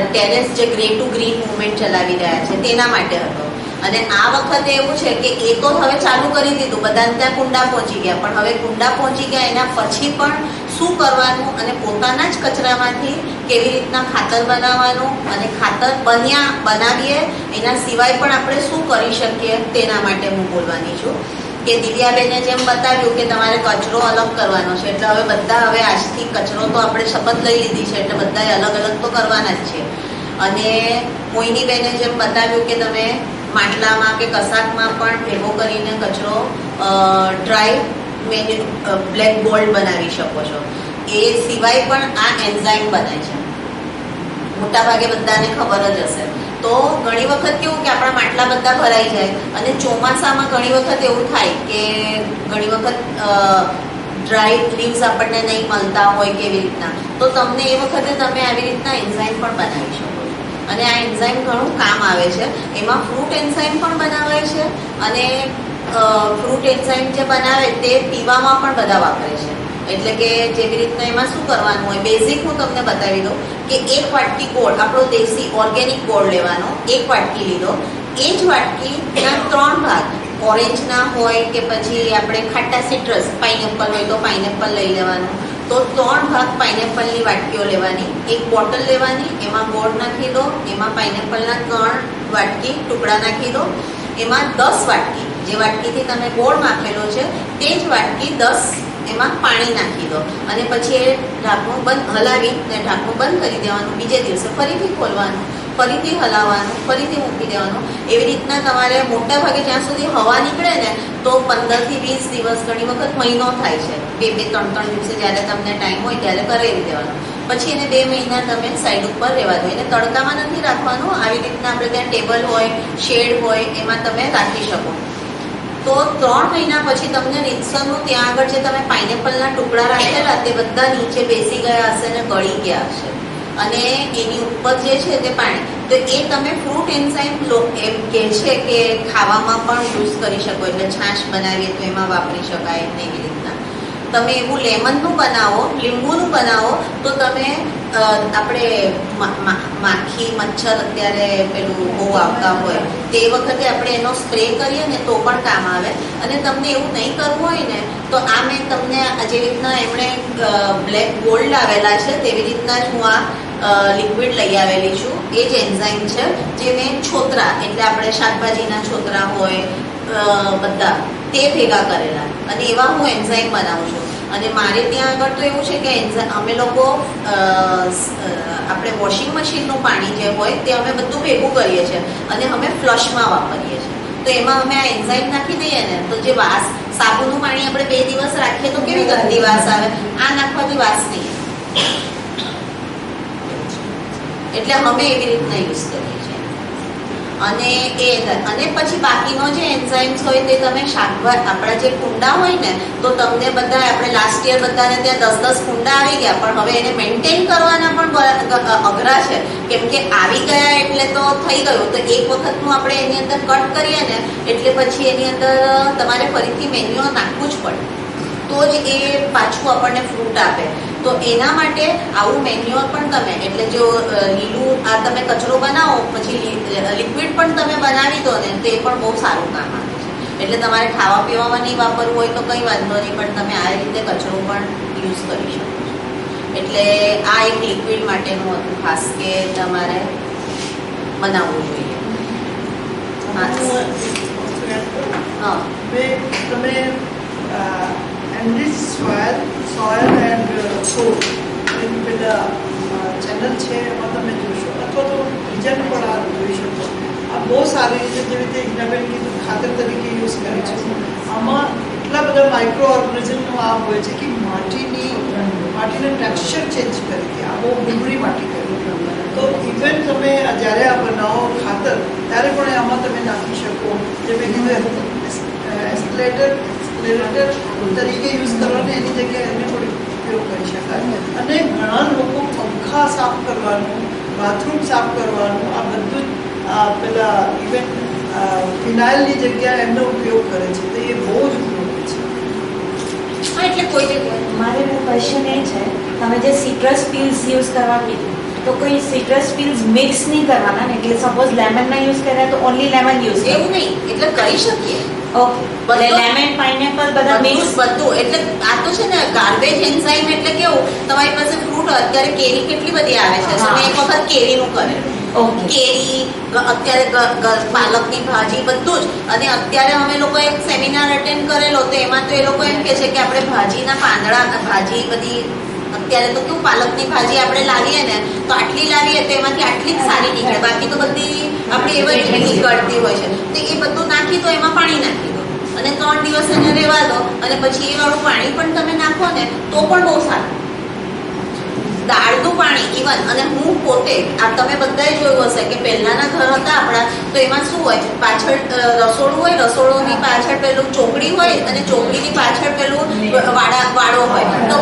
ટેરેસ જે ગ્રે ટુ ગ્રીન મુવમેન્ટ ચલાવી રહ્યા છે તેના માટે હતો. અને આ વખતે એવું છે કે એ તો હવે ચાલુ કરી દીધું, બધાને ત્યાં કુંડા પહોંચી ગયા, પણ હવે કુંડા પહોંચી ગયા એના પછી પણ શું કરવાનું અને પોતાના જ કચરામાંથી કેવી રીતના ખાતર બનાવવાનું અને ખાતર બનાવીએ એના સિવાય પણ આપણે શું કરી શકીએ તેના માટે હું બોલવાની છું. કે દિવ્યાબેને જેમ બતાવ્યું કે તમારે કચરો અલગ કરવાનો છે, એટલે હવે આજથી કચરો તો આપણે શપથ લઈ લીધી છે, એટલે બધાએ અલગ અલગ તો કરવાના જ છે. અને મોહિનીબેને જેમ બતાવ્યું કે તમે માટલામાં કે કશાકમાં પણ ભેગો કરીને કચરો ડ્રાય બ્લેક ગોલ્ડ બનાવી શકો છો. એ સિવાય પણ આ એન્ઝાઇમ બને છે, મોટાભાગે બધાને ખબર જ હશે. તો ઘણી વખત કેવું કે આપણા માટલા બધા ભરાઈ જાય અને ચોમાસામાં ઘણી વખત એવું થાય કે ઘણી વખત ડ્રાય લીવ્સ આપણને નહીં મળતા હોય કેવી રીતના, તો તમને એ વખતે તમે આવી રીતના એન્ઝાઇમ પણ બનાવી શકો છો. અને આ એન્ઝાઇમ ઘણું કામ આવે છે. એમાં ફ્રૂટ એન્ઝાઇમ પણ બનાવાય છે અને ફ્રૂટ એન્ઝાઇમ જે બનાવે તે પીવામાં પણ બધા વાપરે છે. એટલે કે જેવી રીતના એમાં શું કરવાનું હોય, બેઝિક હું તમને બતાવી દઉં કે 1 વાટકી ગોળ, આપણો દેશી ઓર્ગેનિક ગોળ લેવાનો, 1 વાટકી લીધો. એ જ વાટકીના 3 ભાગ, ઓરેન્જના હોય કે પછી આપણે ખાટા સિટ્રસ પાઇનેપલ હોય તો પાઇનેપલ લઈ લેવાનું, તો 3 ભાગ પાઇનેપલની વાટકીઓ લેવાની, 1 બોટલ લેવાની, એમાં ગોળ નાખી દો, એમાં પાઇનેપલના 3 વાટકી ટુકડા નાખી દો, એમાં 10 વાટકી, જે વાટકીથી તમે ગોળ નાખેલો છે તે જ વાટકી 10 એમાં પાણી નાખી દો અને પછી એ ઢાંકણું બંધ હલાવી ને ઢાંકણું બંધ કરી દેવાનું. બીજે દિવસે ફરીથી ખોલવાનું, ફરીથી હલાવવાનું, ફરીથી મૂકી દેવાનું. એવી રીતના તમારે મોટા ભાગે જ્યાં સુધી હવા નીકળે ને તો 15 થી 20 દિવસ, ઘણી વખત મહિનો થાય છે. 2-3 દિવસે જ્યારે તમને ટાઈમ હોય ત્યારે કરાવી દેવાનું. પછી એને 2 મહિના તમે સાઈડ ઉપર રહેવા દો. એને તડકામાં નથી રાખવાનું, આવી રીતના આપણે ત્યાં ટેબલ હોય, શેડ હોય એમાં તમે રાખી શકો. તો 3 મહિના પછી તમને રીતસરનું ત્યાં આગળ જે તમે પાઇનેપલના ટુકડા રાખેલા તે બધા નીચે બેસી ગયા હશે ને ગળી ગયા હશે અને એની ઉપર જે છે તે પાણી, તો એ તમે ફ્રૂટ એન્ઝાઇમ એમ કહે છે કે ખાવામાં પણ યુઝ કરી શકો. એટલે છાશ બનાવીએ તો એમાં વાપરી શકાય ને એવી રીતના. તમે એવું લેમનનું બનાવો, લીંબુનું બનાવો તો તમે આપણે માખી મચ્છર અત્યારે પેલું બહુ આવતા હોય તે વખતે આપણે એનો સ્પ્રે કરીએ ને તો પણ કામ આવે. અને તમને એવું નહીં કરવું હોય ને તો આ મેં તમને જેવી રીતના એમણે બ્લેક ગોલ્ડ આવેલા છે તેવી રીતના જ હું આ લિક્વિડ લઈ આવેલી છું. એ જ એન્ઝાઇમ છે જે મેં છોતરા, એટલે આપણે શાકભાજીના છોતરા હોય બધા તે ભેગા કરેલા અને એવા હું એન્ઝાઇમ બનાવું છું. અને મારે ત્યાં આગળ તો એવું છે કે અમે લોકો આપણે વોશિંગ મશીનનું પાણી જે હોય તે અમે બધું ભેગું કરીએ છીએ અને અમે ફ્લશમાં વાપરીએ છીએ. તો એમાં અમે આ એન્ઝાઇમ નાખી દઈએ ને તો જે વાસ, સાબુનું પાણી આપણે 2 દિવસ રાખીએ તો કેવી ગંદી વાસ આવે, આ નાખવાથી વાસ નહીં. એટલે અમે એવી રીતના યુઝ કરીએ છીએ. અને પછી બાકીનો જે એન્ઝાઇમ્સ હોય તે તમે શાકભાજી, આપણા જે કુંડા હોય ને, તો તમને બધા આપણે લાસ્ટ યર બધાને ત્યાં 10-10 કુંડા આવી ગયા, પણ હવે એને મેન્ટેન કરવાના પણ અઘરા છે, કેમ કે આવી ગયા એટલે તો થઈ ગયું. તો એક વખતનું આપણે એની અંદર કટ કરીએ ને એટલે પછી એની અંદર તમારે ફરીથી મેન્યુઅર નાખવું જ પડે, તો જ એ પાછું આપણને ફ્રૂટ આપે. તો એના માટે આવું મેન્યુઅર પણ તમે, એટલે જો લીલું આ તમે કચરો બનાવો પછી લિક્વિડ પણ તમે બનાવી દો ને તો એ પણ બહુ સારું કામ આવે છે. એટલે તમારે ખાવા પીવામાં નહીં વાપરવું હોય તો કંઈ વાંધો નહીં, પણ તમે આ રીતે કચરો પણ યુઝ કરી શકો છો. એટલે આ એક લિક્વિડ માટેનું હતું ખાસ કે તમારે બનાવવું જોઈએ. હા, તમે enriched soil and food એની પેલા ચેનલ છે એમાં તમે જોશો, અથવા તો બીજાને પણ આ જોઈ શકો. આ બહુ સારી રીતે, જેવી રીતે હિનાબેન કીધું, ખાતર તરીકે યુઝ કરે છે. આમાં એટલા બધા માઇક્રો ઓર્ગેનિઝમનો આ હોય છે કે માટીનું ટેક્સચર ચેન્જ કરી દે. આ બહુ ડુંગળી માટી કરી. તો ઇવન તમે જ્યારે આ બનાવો ખાતર, ત્યારે પણ આમાં તમે નાખી શકો. જે મેં કીધું એસ્કલેટર તરીકે યુઝ કરવાની એની જગ્યાએ એને પણ ઉપયોગ કરી શકાય. અને ઘણા લોકો પંખા સાફ કરવાનું, બાથરૂમ સાફ કરવાનું, આ બધું જ પેલા ઇવન ફિનાઇલની જગ્યાએ એમનો ઉપયોગ કરે છે. તો એ બહુ જ ઉપયોગી છે. હા, એટલે કોઈ જગ્યાએ મારે ક્વેશ્ચન એ છે, તમે જે સિટ્રસ પીલ્સ યુઝ કરવા કીધું, તો કોઈ સિટ્રસ પીલ્સ મિક્સ નહીં કરવાના ને? એટલે સપોઝ લેમનના યુઝ કર્યા તો ઓનલી લેમન યુઝ એવું નહીં, એટલે કરી શકીએ. ઓકે, લેમન, પાઇનેપલ બધા મિક્સ બધું. એટલે આ તો છે ને ગાર્બેજ એન્ઝાઇમ, એટલે કેવું, તમારી પાસે ફ્રૂટ, અત્યારે કેરી કેટલી બધી આવે છે, તમે એક વખત કેરીનું કરે, કેરી, અત્યારે પાલકની ભાજી, બધું જ. અને અત્યારે અમે લોકો એક સેમિનાર અટેન્ડ કરેલો, તો એમાં તો એ લોકો એમ કે છે કે આપણે ભાજીના પાંદડા, ભાજી બધી, અત્યારે તો કેવું પાલકની ભાજી આપણે લાવીએ ને તો આટલી લાવીએ તો એમાંથી આટલી જ સારી નીકળે, બાકી તો બધી આપણે એવી રીતે નીકળતી હોય છે. તો એ બધું નાખી દો, એમાં પાણી નાખી દો અને 3 દિવસ એને રહેવા દો, અને પછી એ વાળું પાણી પણ તમે નાખો ને તો પણ બહુ સારું. દાળનું પાણી ઇવન, અને હું પોતે, આ તમે બધાએ જોયું હશે કે પહેલાના ઘર હતા આપણા, તો એમાં શું હોય, પાછળ રસોડું હોય, રસોડુંની પાછળ પેલું ચોકડી હોય, અને ચોકડીની પાછળ પેલું વાડો હોય. તો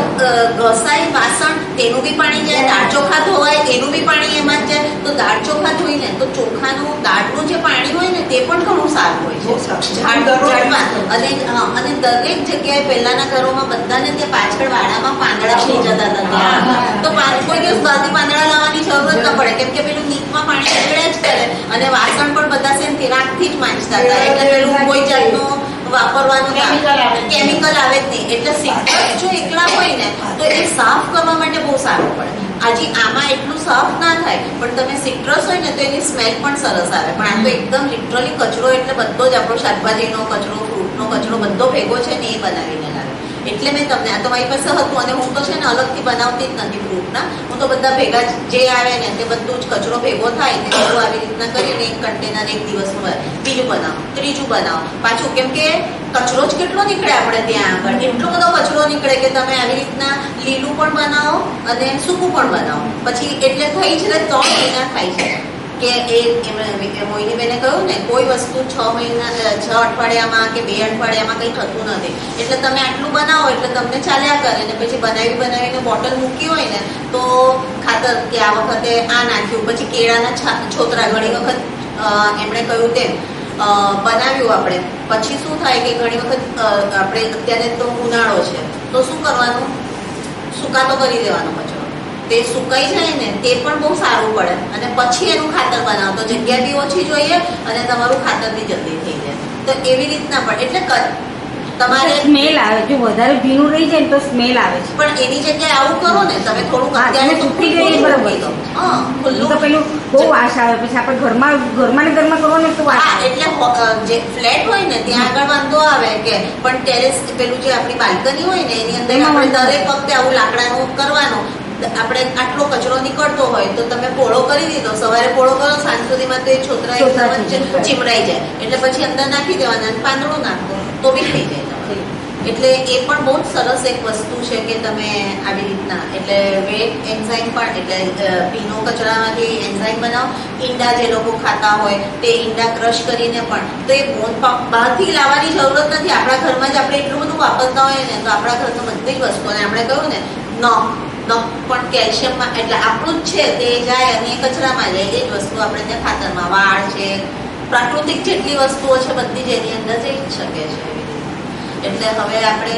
ઘસાઈ વાસણ તેનું બી પાણી જાય, દાળ ચોખા ધોવાય એનું બી પાણી એમાં જ જાય. તો દાળ ચોખા ધોઈને તો ચોખાનું, દાળનું જે પાણી હોય ને તે પણ ઘણું સારું હોય છે ઝાડવા. અને દરેક જગ્યાએ પહેલાના ઘરોમાં બધાને ત્યાં પાછળ વાડામાં પાંદડા થઈ જતા હતા. તો કોઈ દિવસ બહારથી પાંદડા લાવવાની જરૂર જ ન પડે, કેમ કે પેલું નીકમાં પાણી નીકળ્યા જ કરે. અને વાસણ પણ બધા છે ને રાતથી જ માંજતા હતા, એટલે પેલું કોઈ જાતનું વાપરવાનું કેમિકલ આવે જ નહીં. એટલે સિટ્રસ જો એકલા હોય ને તો એ સાફ કરવા માટે બહુ સારું પડે. આજે આમાં એટલું સાફ ના થાય, પણ તમે સિટ્રસ હોય ને તો એની સ્મેલ પણ સરસ આવે. પણ આ તો એકદમ લિટરલી કચરો, એટલે બધો જ આપણો શાકભાજીનો કચરો, ફ્રૂટનો કચરો બધો ભેગો છે ને એ બનાવીને લાવે. એટલે મેં તમને, આ તો મારી પાસે હતું, અને હું તો છે ને અલગથી બનાવતી જ નથી ફ્રૂટના. હું તો બધા ભેગા જે આવે ને તે બધું જ કચરો ભેગો થાય તે બધું આવી રીતના કરીને એક કન્ટેનર, એક દિવસનું બીજું બનાવો, ત્રીજું બનાવો, પાછું. કેમ કે કચરો જ કેટલો નીકળે આપણે ત્યાં આગળ, એટલો બધો કચરો નીકળે કે તમે આવી રીતના લીલું પણ બનાવો અને સૂકું પણ બનાવો, પછી એટલે થઈ છે 3 મહિના થાય છે. કે મોહિનીબેને કહ્યું ને, કોઈ વસ્તુ 6 અઠવાડિયામાં કે 2 અઠવાડિયામાં કંઈ થતું નથી. એટલે તમે આટલું બનાવો એટલે તમને ચાલ્યા કરે. ને પછી બનાવીને બોટલ મૂકી હોય ને તો ખાતર, કે આ વખતે આ નાખ્યું, પછી કેળાના છોતરા, ઘણી વખત એમણે કહ્યું તેમ બનાવ્યું આપણે, પછી શું થાય કે ઘણી વખત આપણે, અત્યારે તો ઉનાળો છે તો શું કરવાનું, સુકાતો કરી દેવાનો કચરો. તે સુકાઈ જાય ને તે પણ બહુ સારું પડે. અને પછી એનું ખાતર બનાવો તો જગ્યા બી ઓછી જોઈએ અને તમારું ખાતર બી જલ્દી થઈ જાય. તો એવી રીતના પણ, એટલે તમારે સ્મેલ આવે, જો વધારે ભીનું રહી જાય તો સ્મેલ આવે છે. પણ એની જગ્યાએ આવું કરો ને તમે, થોડુંક અત્યારે તૂટી ગઈ બરાબર. હા, ખુલ્લું તો પેલું બહુ વાસ આવે પછી આપણે ઘરમાં ને ઘરમાં કરવાનું તો વાસ હા આવે. એટલે જે ફ્લેટ હોય ને ત્યાં આગળ વાંધો આવે કે પણ ટેરેસ પેલું જે આપણી બાલ્કની હોય ને એની અંદર એમાં આપણે વાંધો દરેક વખતે આવું લાકડાનું કરવાનું. આપણે આટલો કચરો નીકળતો હોય તો તમે પોળો કરી દીધો, સવારે પોળો કરો, સાંજ સુધીમાં તો એ છોતરા છોતરા એકદમ જ થઈ જાય. ચીમરાઈ જાય. એટલે પછી અંદર નાખી દેવાના અને પાંદડું નાખો તો બી થઈ જાય તમારે. એટલે એ પણ બહુ જ સરસ એક વસ્તુ છે કે તમે આવી રીતના એટલે વેટ એન્ઝાઇમ પણ એટલે ભીનો કચરામાંથી એન્ઝાઇમ બનાવો. ઈંડા જે લોકો ખાતા હોય તે ઈંડા ક્રશ કરીને પણ તો એ બહારથી લાવવાની જરૂરત નથી. આપણા ઘરમાં જ આપણે એટલું બધું વાપરતા હોય ને તો આપણા ઘરમાં બધી જ વસ્તુઓને આપણે કહ્યું ને નખ પણ કેલ્શિયમમાં એટલે આપણું જ છે તે જાય અને એ કચરામાં જાય. એ જ વસ્તુ આપણે ત્યાં ખાતરમાં વાળ છે, પ્રાકૃતિક જેટલી વસ્તુઓ છે બધી જ એની અંદર જઈ જ શકે છે. એટલે હવે આપણે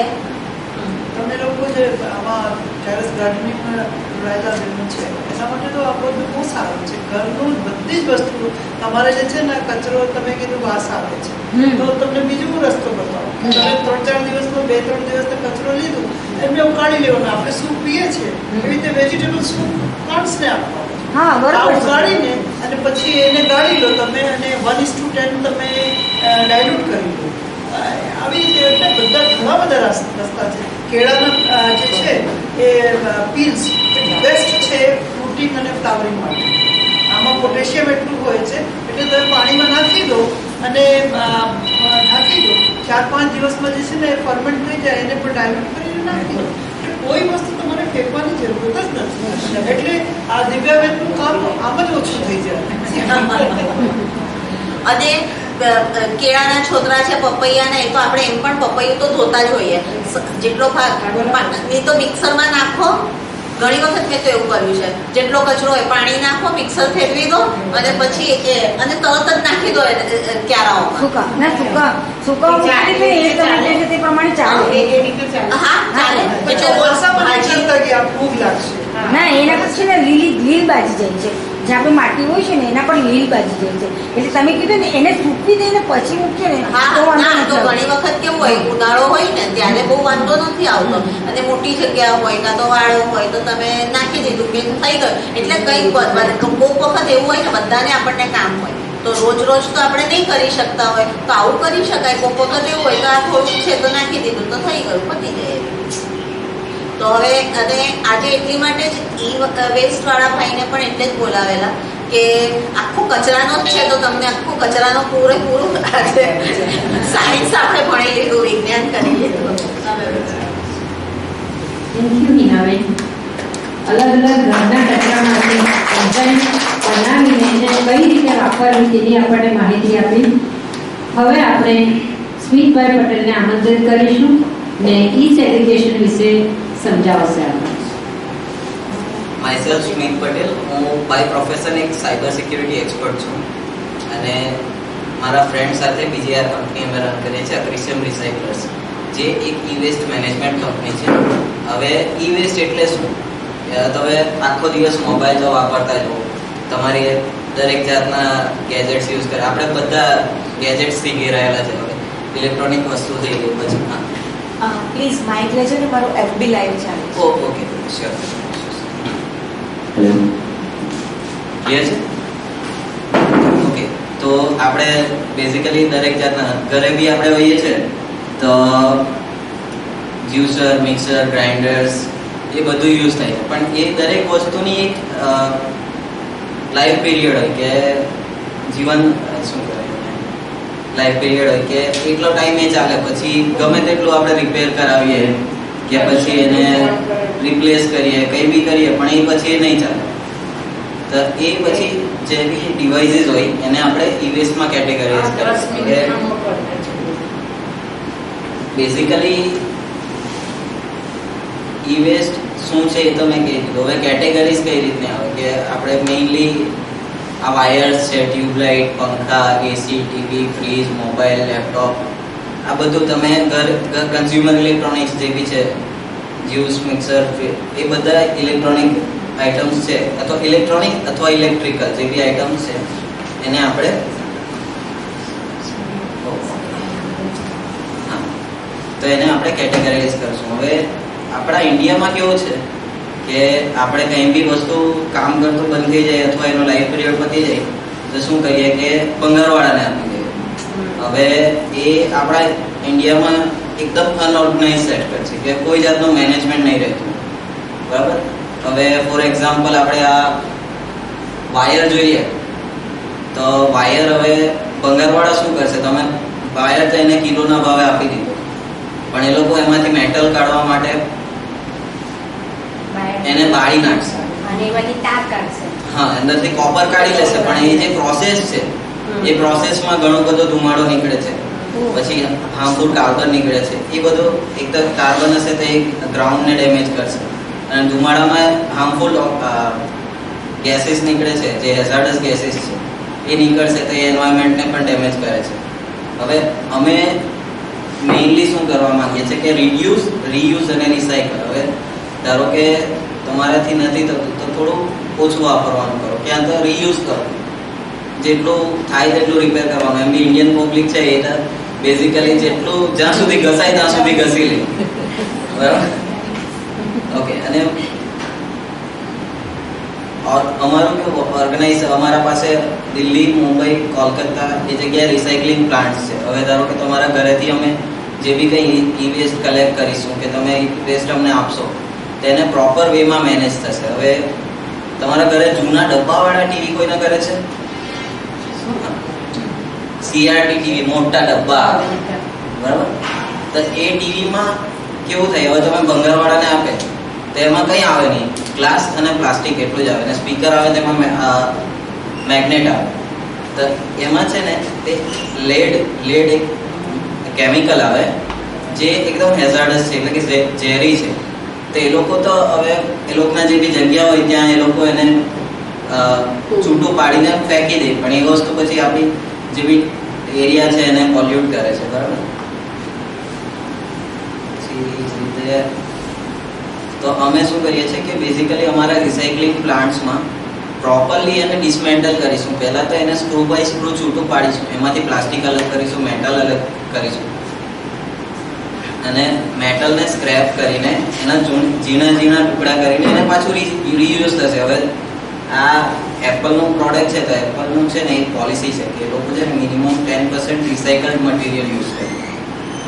તમે લોકો જે આમાં ટેરેસ ગાર્ડનિંગમાં જોડાયેલા બહેનો છે એના માટે તો આ બધું બહુ સારું છે. ઘરનું બધી જ વસ્તુ તમારે જે છે ને કચરો તમે કીધું વાસ આવે છે તો તમને બીજો રસ્તો બતાવો. તમે 3-4 દિવસમાં 2-3 દિવસનો કચરો લીધું એમને ઉકાળી લેવાનો. આપણે સૂપ પીએ છીએ એવી રીતે વેજીટેબલ સૂપ પ્લાન્ટ્સને આપવાનું. હા બરાબર છે. ઉકાળીને અને પછી એને ગાળી લો તમે અને 1:10 તમે ડાયલ્યુટ કરી લો. આવી રીતે એટલે ઘણા બધા રસ્તા છે. કેળાના જે છે એ પીલ્સ બેસ્ટ છે ફ્રૂટિંગ અને ફ્લાવરિંગ માટે. આમાં પોટેશિયમ એટલું હોય છે એટલે તમે પાણીમાં નાખી દો અને ઢાંકી દો. 4-5 દિવસમાં જે છે ને ફર્મેન્ટ થઈ જાય એને પણ ડાયલ્યુટ કરીને નાખી દો. એટલે કોઈ વસ્તુ તમારે ફેંકવાની જરૂરત જ નથી. એટલે આ દિવ્યાબેનનું કામ આમ જ ઓછું થઈ જાય. અને કેળાના છોતરા છે, પપૈયાના, એ તો આપણે એમ પણ પપૈયું તો ધોતા જ હોઈએ. જેટલો ભાગ નહીં તો મિક્સરમાં નાખો. ઘણી વખત મેં તો એવું કર્યું છે, જેટલો કચરો હોય પાણી નાખો, મિક્સર ફેરવી દો અને પછી અને તરત જ નાખી દો ક્યારાઓમાં. સૂકા મૂકી દે, એ તમે જે તે પ્રમાણે ચાલે. હા ચાલે. એટલે ભાજી ભૂખ લાગશે. ના એના પર છે ને લીલ બાજી જાય છે. જે આપણે માટી હોય છે ને એના પર લીલ બાજી જાય છે. એટલે તમે કીધું ને એને સૂકવી દઈને પછી મૂકશો ને તો હા વાંધો ના તો નથી. ઘણી વખત કેવું હોય ઉનાળો હોય ને ત્યારે બહુ વાંધો નથી આવતો અને મોટી જગ્યા હોય કાં તો વાળો હોય તો તમે નાખી દીધું કે થઈ ગયું. એટલે કઈ કોઈક વખત એવું હોય ને બધાને આપણને કામ હોય તો રોજ તો આપણે નહીં કરી શકતા હોય તો આવું કરી શકાય. કોઈક વખત એવું હોય તો આ થોડુંક છે તો નાખી દીધું તો થઈ ગયું, પતી જાય. તો હવે અને આજે એટલી માટે જ વેસ્ટ વાળા ભાઈને પણ એટલે જ બોલાવેલા કે આખું કચરાનો જ છે તો તમને આખું કચરાનો પૂરેપૂરું આજે સાયન્સ આપણે ભણી લીધું, વિજ્ઞાન કરી લીધું. થેન્ક યુ હિનાબેન. અલગ અલગ ઘરના કચરામાંથી એન્ઝાઇમ બનાવીને એને કઈ રીતે વાપરવી તેની આપણને માહિતી આપી. હવે આપણે સ્મિતભાઈ પટેલને આમંત્રિત કરીશું ને ઈ સેગ્રીગેશન વિશે સમજાવશે આપણે. માયસેલ્ફ સ્મિત પટેલ. હું બાય પ્રોફેશન એક સાયબર સિક્યુરિટી એક્સપર્ટ છું અને મારા ફ્રેન્ડ સાથે બીજી આ કંપની અમે રન કરીએ છીએ, અક્રિશિયમ રિસાયકલર્સ, જે એક ઈ વેસ્ટ મેનેજમેન્ટ કંપની છે. હવે ઈ વેસ્ટ એટલે શું? તમે આખો દિવસ મોબાઈલ તો વાપરતા જ હો, તમારી દરેક જાતના ગેજેટ્સ યુઝ કરે. આપણે બધા ગેજેટ્સથી ઘેરાયેલા છે. હવે ઇલેક્ટ્રોનિક વસ્તુ થઈ ગઈ પછી. હા પ્લીઝ માઇક લેજો ને, મારો FB લાઈવ ચાલે છે. Okay sure. ક્લિયર છે? ઓકે, તો આપણે બેઝિકલી દરેક જાતના ઘરે બી આપણે હોઈએ છીએ તો જ્યુસર, મિક્સર, ગ્રાઇન્ડર્સ એ બધું યુઝ થાય છે. પણ એ દરેક વસ્તુની એક લાઈફ પીરિયડ હોય કે જીવન શું કહેવાય, લાઈફ પીરિયડ હોય કે એટલો ટાઈમ એ ચાલે, પછી ગમે તેટલું આપણે રિપેર કરાવીએ કે પછી એને રિપ્લેસ કરીએ, કંઈ બી કરીએ, પણ એ પછી એ નહીં ચાલે. તો એ પછી જે બી ડિવાઇસીસ હોય એને આપણે ઈ વેસ્ટમાં કેટેગરાઇઝ કરીએ. બેઝિકલી ઈ વેસ્ટ શું છે એ તો મેં કહી દીધું. હવે કેટેગરીઝ કઈ રીતની આવે કે આપણે મેઇનલી આ વાયર્સ છે, ટ્યુબલાઇટ, પંખા, એસી, ટીવી, ફ્રીજ, મોબાઈલ, લેપટોપ, આ બધું તમે કન્ઝ્યુમર ઇલેક્ટ્રોનિક્સ જે બી છે, જ્યુસ, મિક્સર, એ બધા ઇલેક્ટ્રોનિક આઇટમ્સ છે, અથવા ઇલેક્ટ્રોનિક અથવા ઇલેક્ટ્રિકલ જે બી આઇટમ્સ છે એને આપણે તો એને આપણે કેટેગરાઇઝ કરશું. હવે આપણા ઇન્ડિયામાં કેવું છે કે આપણે કંઈ બી વસ્તુ કામ કરતું બંધ થઈ જાય અથવા એનો લાઈફ પિરિયડ પતી જાય તો શું કરીએ કે ભંગારવાળાને આપી દઈએ. હવે એ આપણા ઇન્ડિયામાં એકદમ અનઓર્ગનાઇઝ સેક્ટર છે કે કોઈ જાતનું મેનેજમેન્ટ નહીં રહેતું, બરાબર. હવે ફોર એક્ઝામ્પલ આપણે આ વાયર જોઈએ તો વાયર હવે ભંગારવાળા શું કરશે, તમે વાયર તો એને કિલોના ભાવે આપી દીધો, પણ એ લોકો એમાંથી મેટલ કાઢવા માટે એને બાળી નાખશે અને એમાંથી તાર કાઢશે. હા, અંદરથી કોપર કાઢી લેશે, પણ એ જે પ્રોસેસ છે એ પ્રોસેસમાં ઘણો બધો ધુમાડો નીકળે છે, પછી હાર્મફુલ કાર્બન નીકળે છે. એ બધો એક તો કાર્બન હશે તો એ ગ્રાઉન્ડને ડેમેજ કરશે, અને ધુમાડામાં હાર્મફુલ ગેસીસ નીકળે છે જે હેઝાર્ડસ ગેસીસ છે એ નીકળશે તો એ એન્વાયરમેન્ટને પણ ડેમેજ કરે છે. હવે અમે મેઇનલી શું કરવા માંગીએ છીએ કે રિડ્યુસ, રીયુઝ અને રિસાયકલ. હવે ધારો કે તમારાથી નથી થતું તો થોડું ઓછું વાપરવાનું કરો, ક્યાં તો રીયુઝ કરો, જેટલું થાય તેટલું રિપેર કરવાનું. એમ બી ઇન્ડિયન પબ્લિક છે એ બેઝિકલી જેટલું જ્યાં સુધી ઘસાય ત્યાં સુધી ઘસી લે, બરાબર. ઓકે, અને અમારું કેવું ઓર્ગેનાઇઝ, અમારા પાસે દિલ્હી, મુંબઈ, કોલકાતા એ જગ્યાએ રિસાયકલિંગ પ્લાન્ટ્સ છે. હવે ધારો કે તમારા ઘરેથી અમે જે બી કંઈ ઈ વેસ્ટ કલેક્ટ કરીશું કે તમે વેસ્ટ અમને આપશો તેને પ્રોપર વેમાં મેનેજ થશે. હવે તમારા ઘરે જૂના ડબ્બાવાળા ટીવી કોઈને કરે છે? CRT ટીવી, મોટા ડબ્બા, બરાબર. તો એ ટીવીમાં કેવું થાય, હવે તમે ભંગારવાળાને આપે તો એમાં કંઈ આવે નહીં, ગ્લાસ અને પ્લાસ્ટિક એટલું જ આવે, અને સ્પીકર આવે તેમાં મેગ્નેટ આવે. તો એમાં છે ને તે લેડ એક કેમિકલ આવે જે એકદમ હેઝાર્ડસ છે, એટલે કે ઝેરી છે. તો એ લોકો તો હવે એ લોકોના જે બી જગ્યા હોય ત્યાં એ લોકો એને છૂટું પાડીને ફેંકી દે, પણ એ વસ્તુ પછી આપણી જે બી એરિયા છે એને પોલ્યુટ કરે છે, બરાબર. તો અમે શું કરીએ છીએ કે બેઝિકલી અમારા રિસાયકલિંગ પ્લાન્ટ્સમાં પ્રોપરલી એને ડિસમેન્ટલ કરીશું. પહેલાં તો એને સ્ક્રૂ બાય સ્ક્રૂ છૂટું પાડીશું, એમાંથી પ્લાસ્ટિક અલગ કરીશું, મેટલ અલગ કરીશું, અને મેટલને સ્ક્રેપ કરીને એના ઝીણા ટુકડા કરીને એને પાછું રીયુઝ થશે. હવે આ એપલનું પ્રોડક્ટ છે તો એપલનું છે ને એક પોલિસી છે કે એ લોકો છે ને મિનિમમ 10% રિસાયકલ્ડ મટીરિયલ યુઝ કરે.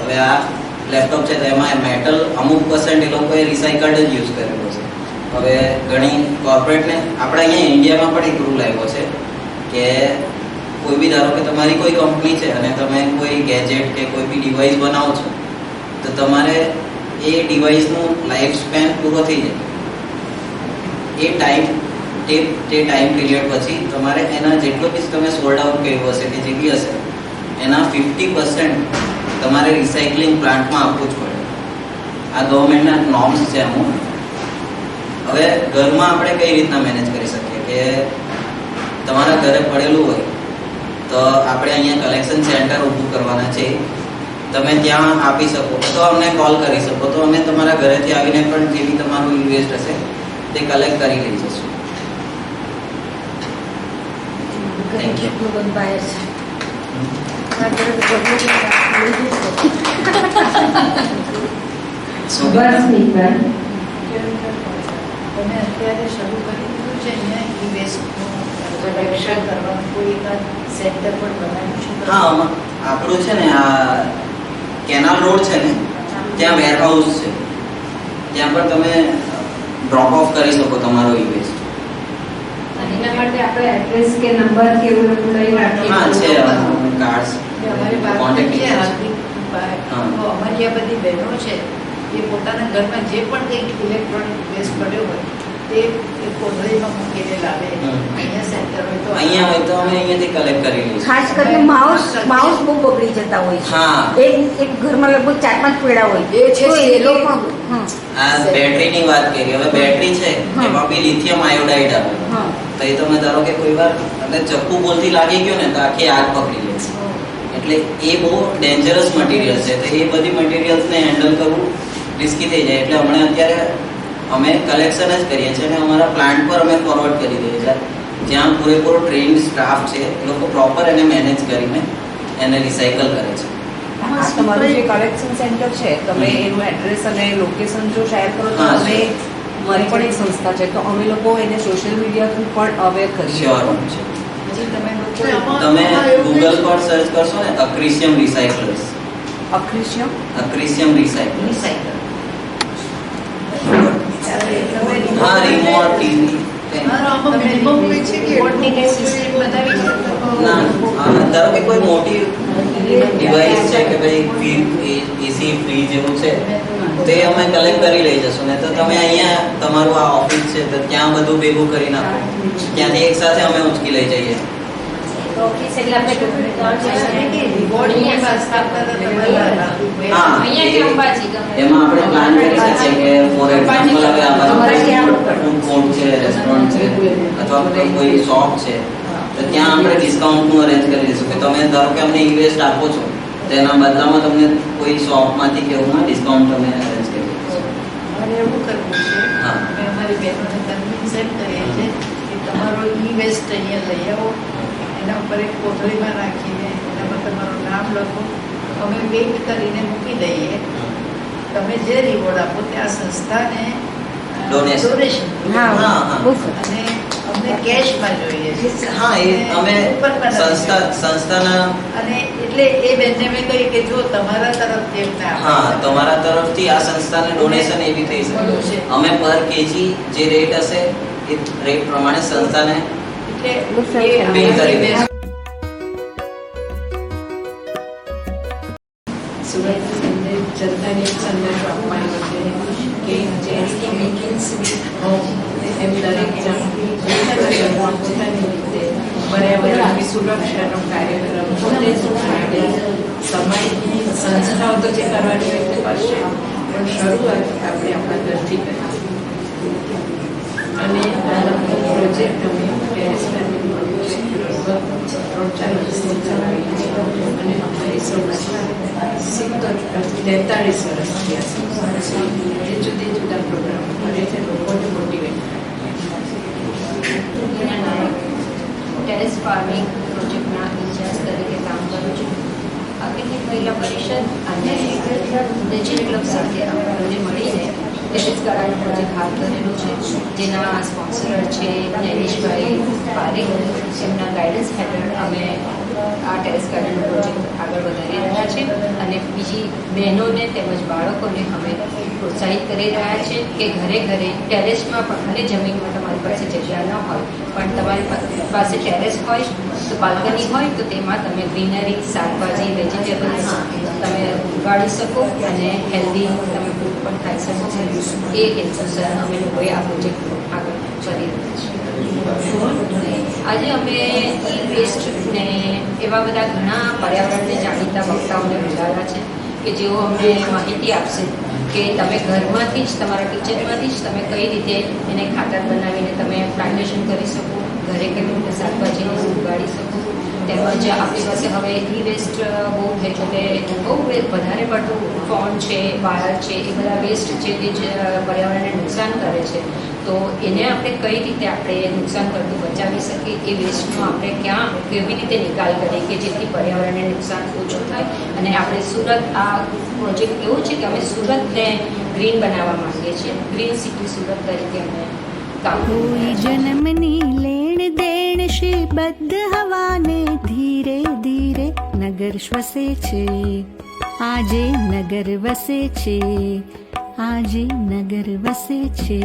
હવે આ લેપટોપ છે તો એમાં મેટલ અમુક % એ લોકોએ રિસાયકલ્ડ જ યુઝ કરેલો છે. હવે ઘણી કોર્પોરેટને આપણે અહીંયા ઇન્ડિયામાં પણ એક રૂલ આવ્યો છે કે કોઈ બી ધારો કે તમારી કોઈ કંપની છે અને તમે કોઈ ગેજેટ કે કોઈ બી ડિવાઇસ બનાવો છો તો તમારે એ ડિવાઇસનું લાઈફ સ્પેન પૂરો થઈ જાય એ ટાઈમ પીરિયડ પછી તમારે એના જેટલો બી તમે સોલ્ડ આઉટ કર્યું હશે કે જે બી હશે એના 50% તમારે રિસાયકલિંગ પ્લાન્ટમાં આપવું જ પડે. આ ગવર્મેન્ટના નોર્મ્સ છે અમુક. હવે ઘરમાં આપણે કઈ રીતના મેનેજ કરી શકીએ કે તમારા ઘરે પડેલું હોય તો આપણે અહીંયા કલેક્શન સેન્ટર ઊભું કરવાના છે, તમે ત્યાં આપી શકો તો અમને કોલ કરી શકો તો અમે તમારા ઘરેથી આવીને પણ જે બી તમારું ઇન્વેસ્ટ હશે તે કલેક્ટ કરી લઈ જશું. Thank you. બસ મિત્ર, તમે અત્યારે શરૂ કરી દીધું છે અહીંયા ઈ વેસ્ટનું સર્વેક્ષણ કરવાનું કોઈ એકાદ સેન્ટર પણ બનાવ્યું છે? હા, આપણું છે ને આ કેનાલ રોડ છે ને ત્યાં વેરહાઉસ છે, ત્યાં પણ તમે ડ્રોપ ઓફ કરી શકો તમારો ઈ વેસ્ટ. એના માટે આપણે એડ્રેસ કે નંબર કે એવું લઈ રાખીએ? હા, છે કાર્ડ્સ, અમારી કોન્ટેક્ટ છે હાર્દિકભાઈ, તો અમારી આ બધી બહેનો છે એ પોતાના ઘરમાં જે પણ કંઈક ઇલેક્ટ્રોનિક વેસ્ટ પડ્યો હોય તે કોથળીમાં મૂકીને લાવે. અહીંયા સેન્ટર હોય તો અહીંયા હોય તો અમે અહીંયાથી કલેક્ટ કરી લઈશું. ખાસ કરીને માઉસ બહુ બગડી જતા હોય છે. હા, એક ઘરમાં લગભગ 4-5 પેડા હોય એ છે તો એ લોકો આ બેટરીની વાત કરીએ. હવે બેટરી છે એમાં બી લિથિયમ આયોડાઇડ આવે, તો એ તમે ધારો કે કોઈ વાર અને ચપ્પુ બોલથી લાગી ગયો ને તો આખી આગ પકડી લે છે. એટલે એ બહુ ડેન્જરસ મટીરિયલ છે, તો એ બધી મટીરિયલ્સને હેન્ડલ કરવું રિસ્કી થઈ જાય. એટલે હમણાં અત્યારે અમે કલેક્શન જ કરીએ છીએ અને અમારા પ્લાન્ટ પર અમે ફોરવર્ડ કરી દઈએ છીએ, જ્યાં પૂરેપૂરો ટ્રેન્ડ સ્ટાફ છે એ લોકો પ્રોપર એને મેનેજ કરીને એને રિસાયકલ કરે છે. તમારું જે કલેક્શન સેન્ટર છે તમે એનું એડ્રેસ અને લોકેશન જો શેર કરો તો હા, અમે મારી પણ એક સંસ્થા છે, તો અમે લોકો એને સોશિયલ મીડિયા થ્રુ પણ અવેર કરીએ શ્યોર છીએ. છે. પછી તમે લોકો તમે ગૂગલ પર સર્ચ કરશો ને અક્રિશિયમ રિસાયકલર્સ, અક્રિશિયમ રિસાયકલ, હા રિમોટ ટીવી આમાં minimum હોય છે કે બોર્ડની કઈ સિસ્ટમ બતાવી છે? ના ધારો કે કોઈ મોટી ડિવાઇસ છે કે ભાઈ એસી ફ્રીજ જેવું છે તે અમે કલેક્ટ કરી લઈ જશું ને તો તમે અહીંયા તમારું આ ઓફિસ છે તો ત્યાં બધું ભેગું કરી નાખો, ત્યાંથી એક સાથે અમે ઉચકી લઈ જઈએ. ઓફિસ એટલે આપણે બોર્ડની સ્થાપના તો તમારા હા અહીંયા કે અંબાજી એમાં આપણે પ્લાન કરી શકીએ કે ફોર એક્ઝામ્પલ હવે આ બાજુ ફૂડ કોર્ટ છે, રેસ્ટોરન્ટ છે અથવા તો કોઈ શોપ છે તો ત્યાં આપણે ડિસ્કાઉન્ટનું અરેન્જ કરી દઈશું કે તમે ધારો કે અમને ઇન્વેસ્ટ આપો છો તેના બદલામાં તમને કોઈ શોપમાંથી કે એવું ડિસ્કાઉન્ટ અમે અરેન્જ કરી દઈશું. મારે એવું કરવું છે હા. અમે અમારી બહેનોને કન્વિન્સ એમ કરીએ છીએ કે તમારો ઈ વેસ્ટ અહીંયા લઈ આવો, એના ઉપર એક કોથળીમાં રાખીને એના પર તમારું નામ લખો, અમે વેઇટ કરીને મૂકી દઈએ, તમે જે રિવોર્ડ આપો તે આ સંસ્થાને Donation. ડોનેશન હા હા અને અમને કેશમાં જોઈએ છે. હા એ અમે સંસ્થાના અને એટલે એ બેનને મેં કહ્યું કે જો તમારા તરફથી એમને હા તમારા તરફથી આ સંસ્થાને ડોનેશન એવી થઈ શકે અમે પર કેજી જે રેટ હશે એ રેટ પ્રમાણે સંસ્થાને એટલે પે કરી દઈશું. સુરત જનતાને એક સંદેશો આપવાનો છે કે જેની મેકિંગ્સ એમ દરેક જણ પોતાની રીતે પર્યાવરણની સુરક્ષાનો કાર્યક્રમ પોતે જ ઉઠાડે. સમાજની સંસ્થાઓ તો જે કરવાની હોય તે કરશે, પણ શરૂઆત આપણે આપણા ઘરથી કરીએ. અને પ્રોજેક્ટ અમે ટેરેસ ગાર્ડન પ્રોજેક્ટ 3-4 વર્ષથી ચલાવીએ છીએ અને અમારી સંસ્થા 43 વર્ષ થયા છે. જુદી જુદા પ્રોગ્રામ કરે છે, લોકોને મોટિવેટ ટેરેસ ફાર્મિંગ પ્રોજેક્ટના ઇન્ચાર્જ તરીકે કામ કરું છું. અખિલ મહિલા પરિષદ અને નેચર ક્લબ સાથે અમે બંને મળીને ટેરેસ ગાર્ડન પ્રોજેક્ટ હાથ ધરેલો છે, જેના સ્પોન્સર છે નૈનિશભાઈ પારેખ. એમના ગાઈડન્સ હેઠળ અમે આ ટેરેસ ગાર્ડન પ્રોજેક્ટ આગળ વધારી રહ્યા છે અને બીજી બહેનોને તેમજ બાળકોને અમે પ્રોત્સાહિત કરી રહ્યા છે કે ઘરે ઘરે ટેરેસમાં પણ ભલે જમીનમાં તમારી પાસે જગ્યા ન હોય પણ તમારી પાસે ટેરેસ હોય તો બાલ્કની હોય તો તેમાં તમે ગ્રીનરી, શાકભાજી, વેજીટેબલ્સ તમે ઉગાડી શકો અને હેલ્ધી તમે ફૂડ પણ ખાઈ શકો. એ હેતુસર અમે લોકોએ આ પ્રોજેક્ટ આગળ કરી રહ્યા છીએ. આજે અમે ઈ વેસ્ટને એવા બધા ઘણા પર્યાવરણને જાણીતા વક્તાઓને બોલાવ્યા છે કે જેઓ અમને માહિતી આપશે કે તમે ઘરમાંથી જ તમારા કિચનમાંથી જ તમે કઈ રીતે એને ખાતર બનાવીને તમે પ્લાન્ટેશન કરી શકો, ઘરે કઈ રીતે શાકભાજીને ઉગાડી શકો. તેમજ આપણી પાસે હવે ઈ વેસ્ટ બહુ એટલે બહુ વધારે પડતું ફોન છે, વાયર છે, એ બધા વેસ્ટ છે તે જ પર્યાવરણને નુકસાન કરે છે. તો એને આપણે કઈ રીતે આપણે નુકસાન કરતું બચાવી શકીએ, એ વેસ્ટનો આપણે ક્યાં કેવી રીતે નિકાલ કરીએ કે જેથી પર્યાવરણને નુકસાન ઓછું થાય. અને આપણે સુરત આ પ્રોજેક્ટ એવો છે કે અમે સુરતને ગ્રીન બનાવવા માંગીએ છીએ, ગ્રીન સિટી સુરત તરીકે અમે કામ कोई जन्मनी लेण देण श्री बद्ध हवाने धीरे धीरे नगर श्वसे छे આજે નગર વસે છે આજે નગર વસે છે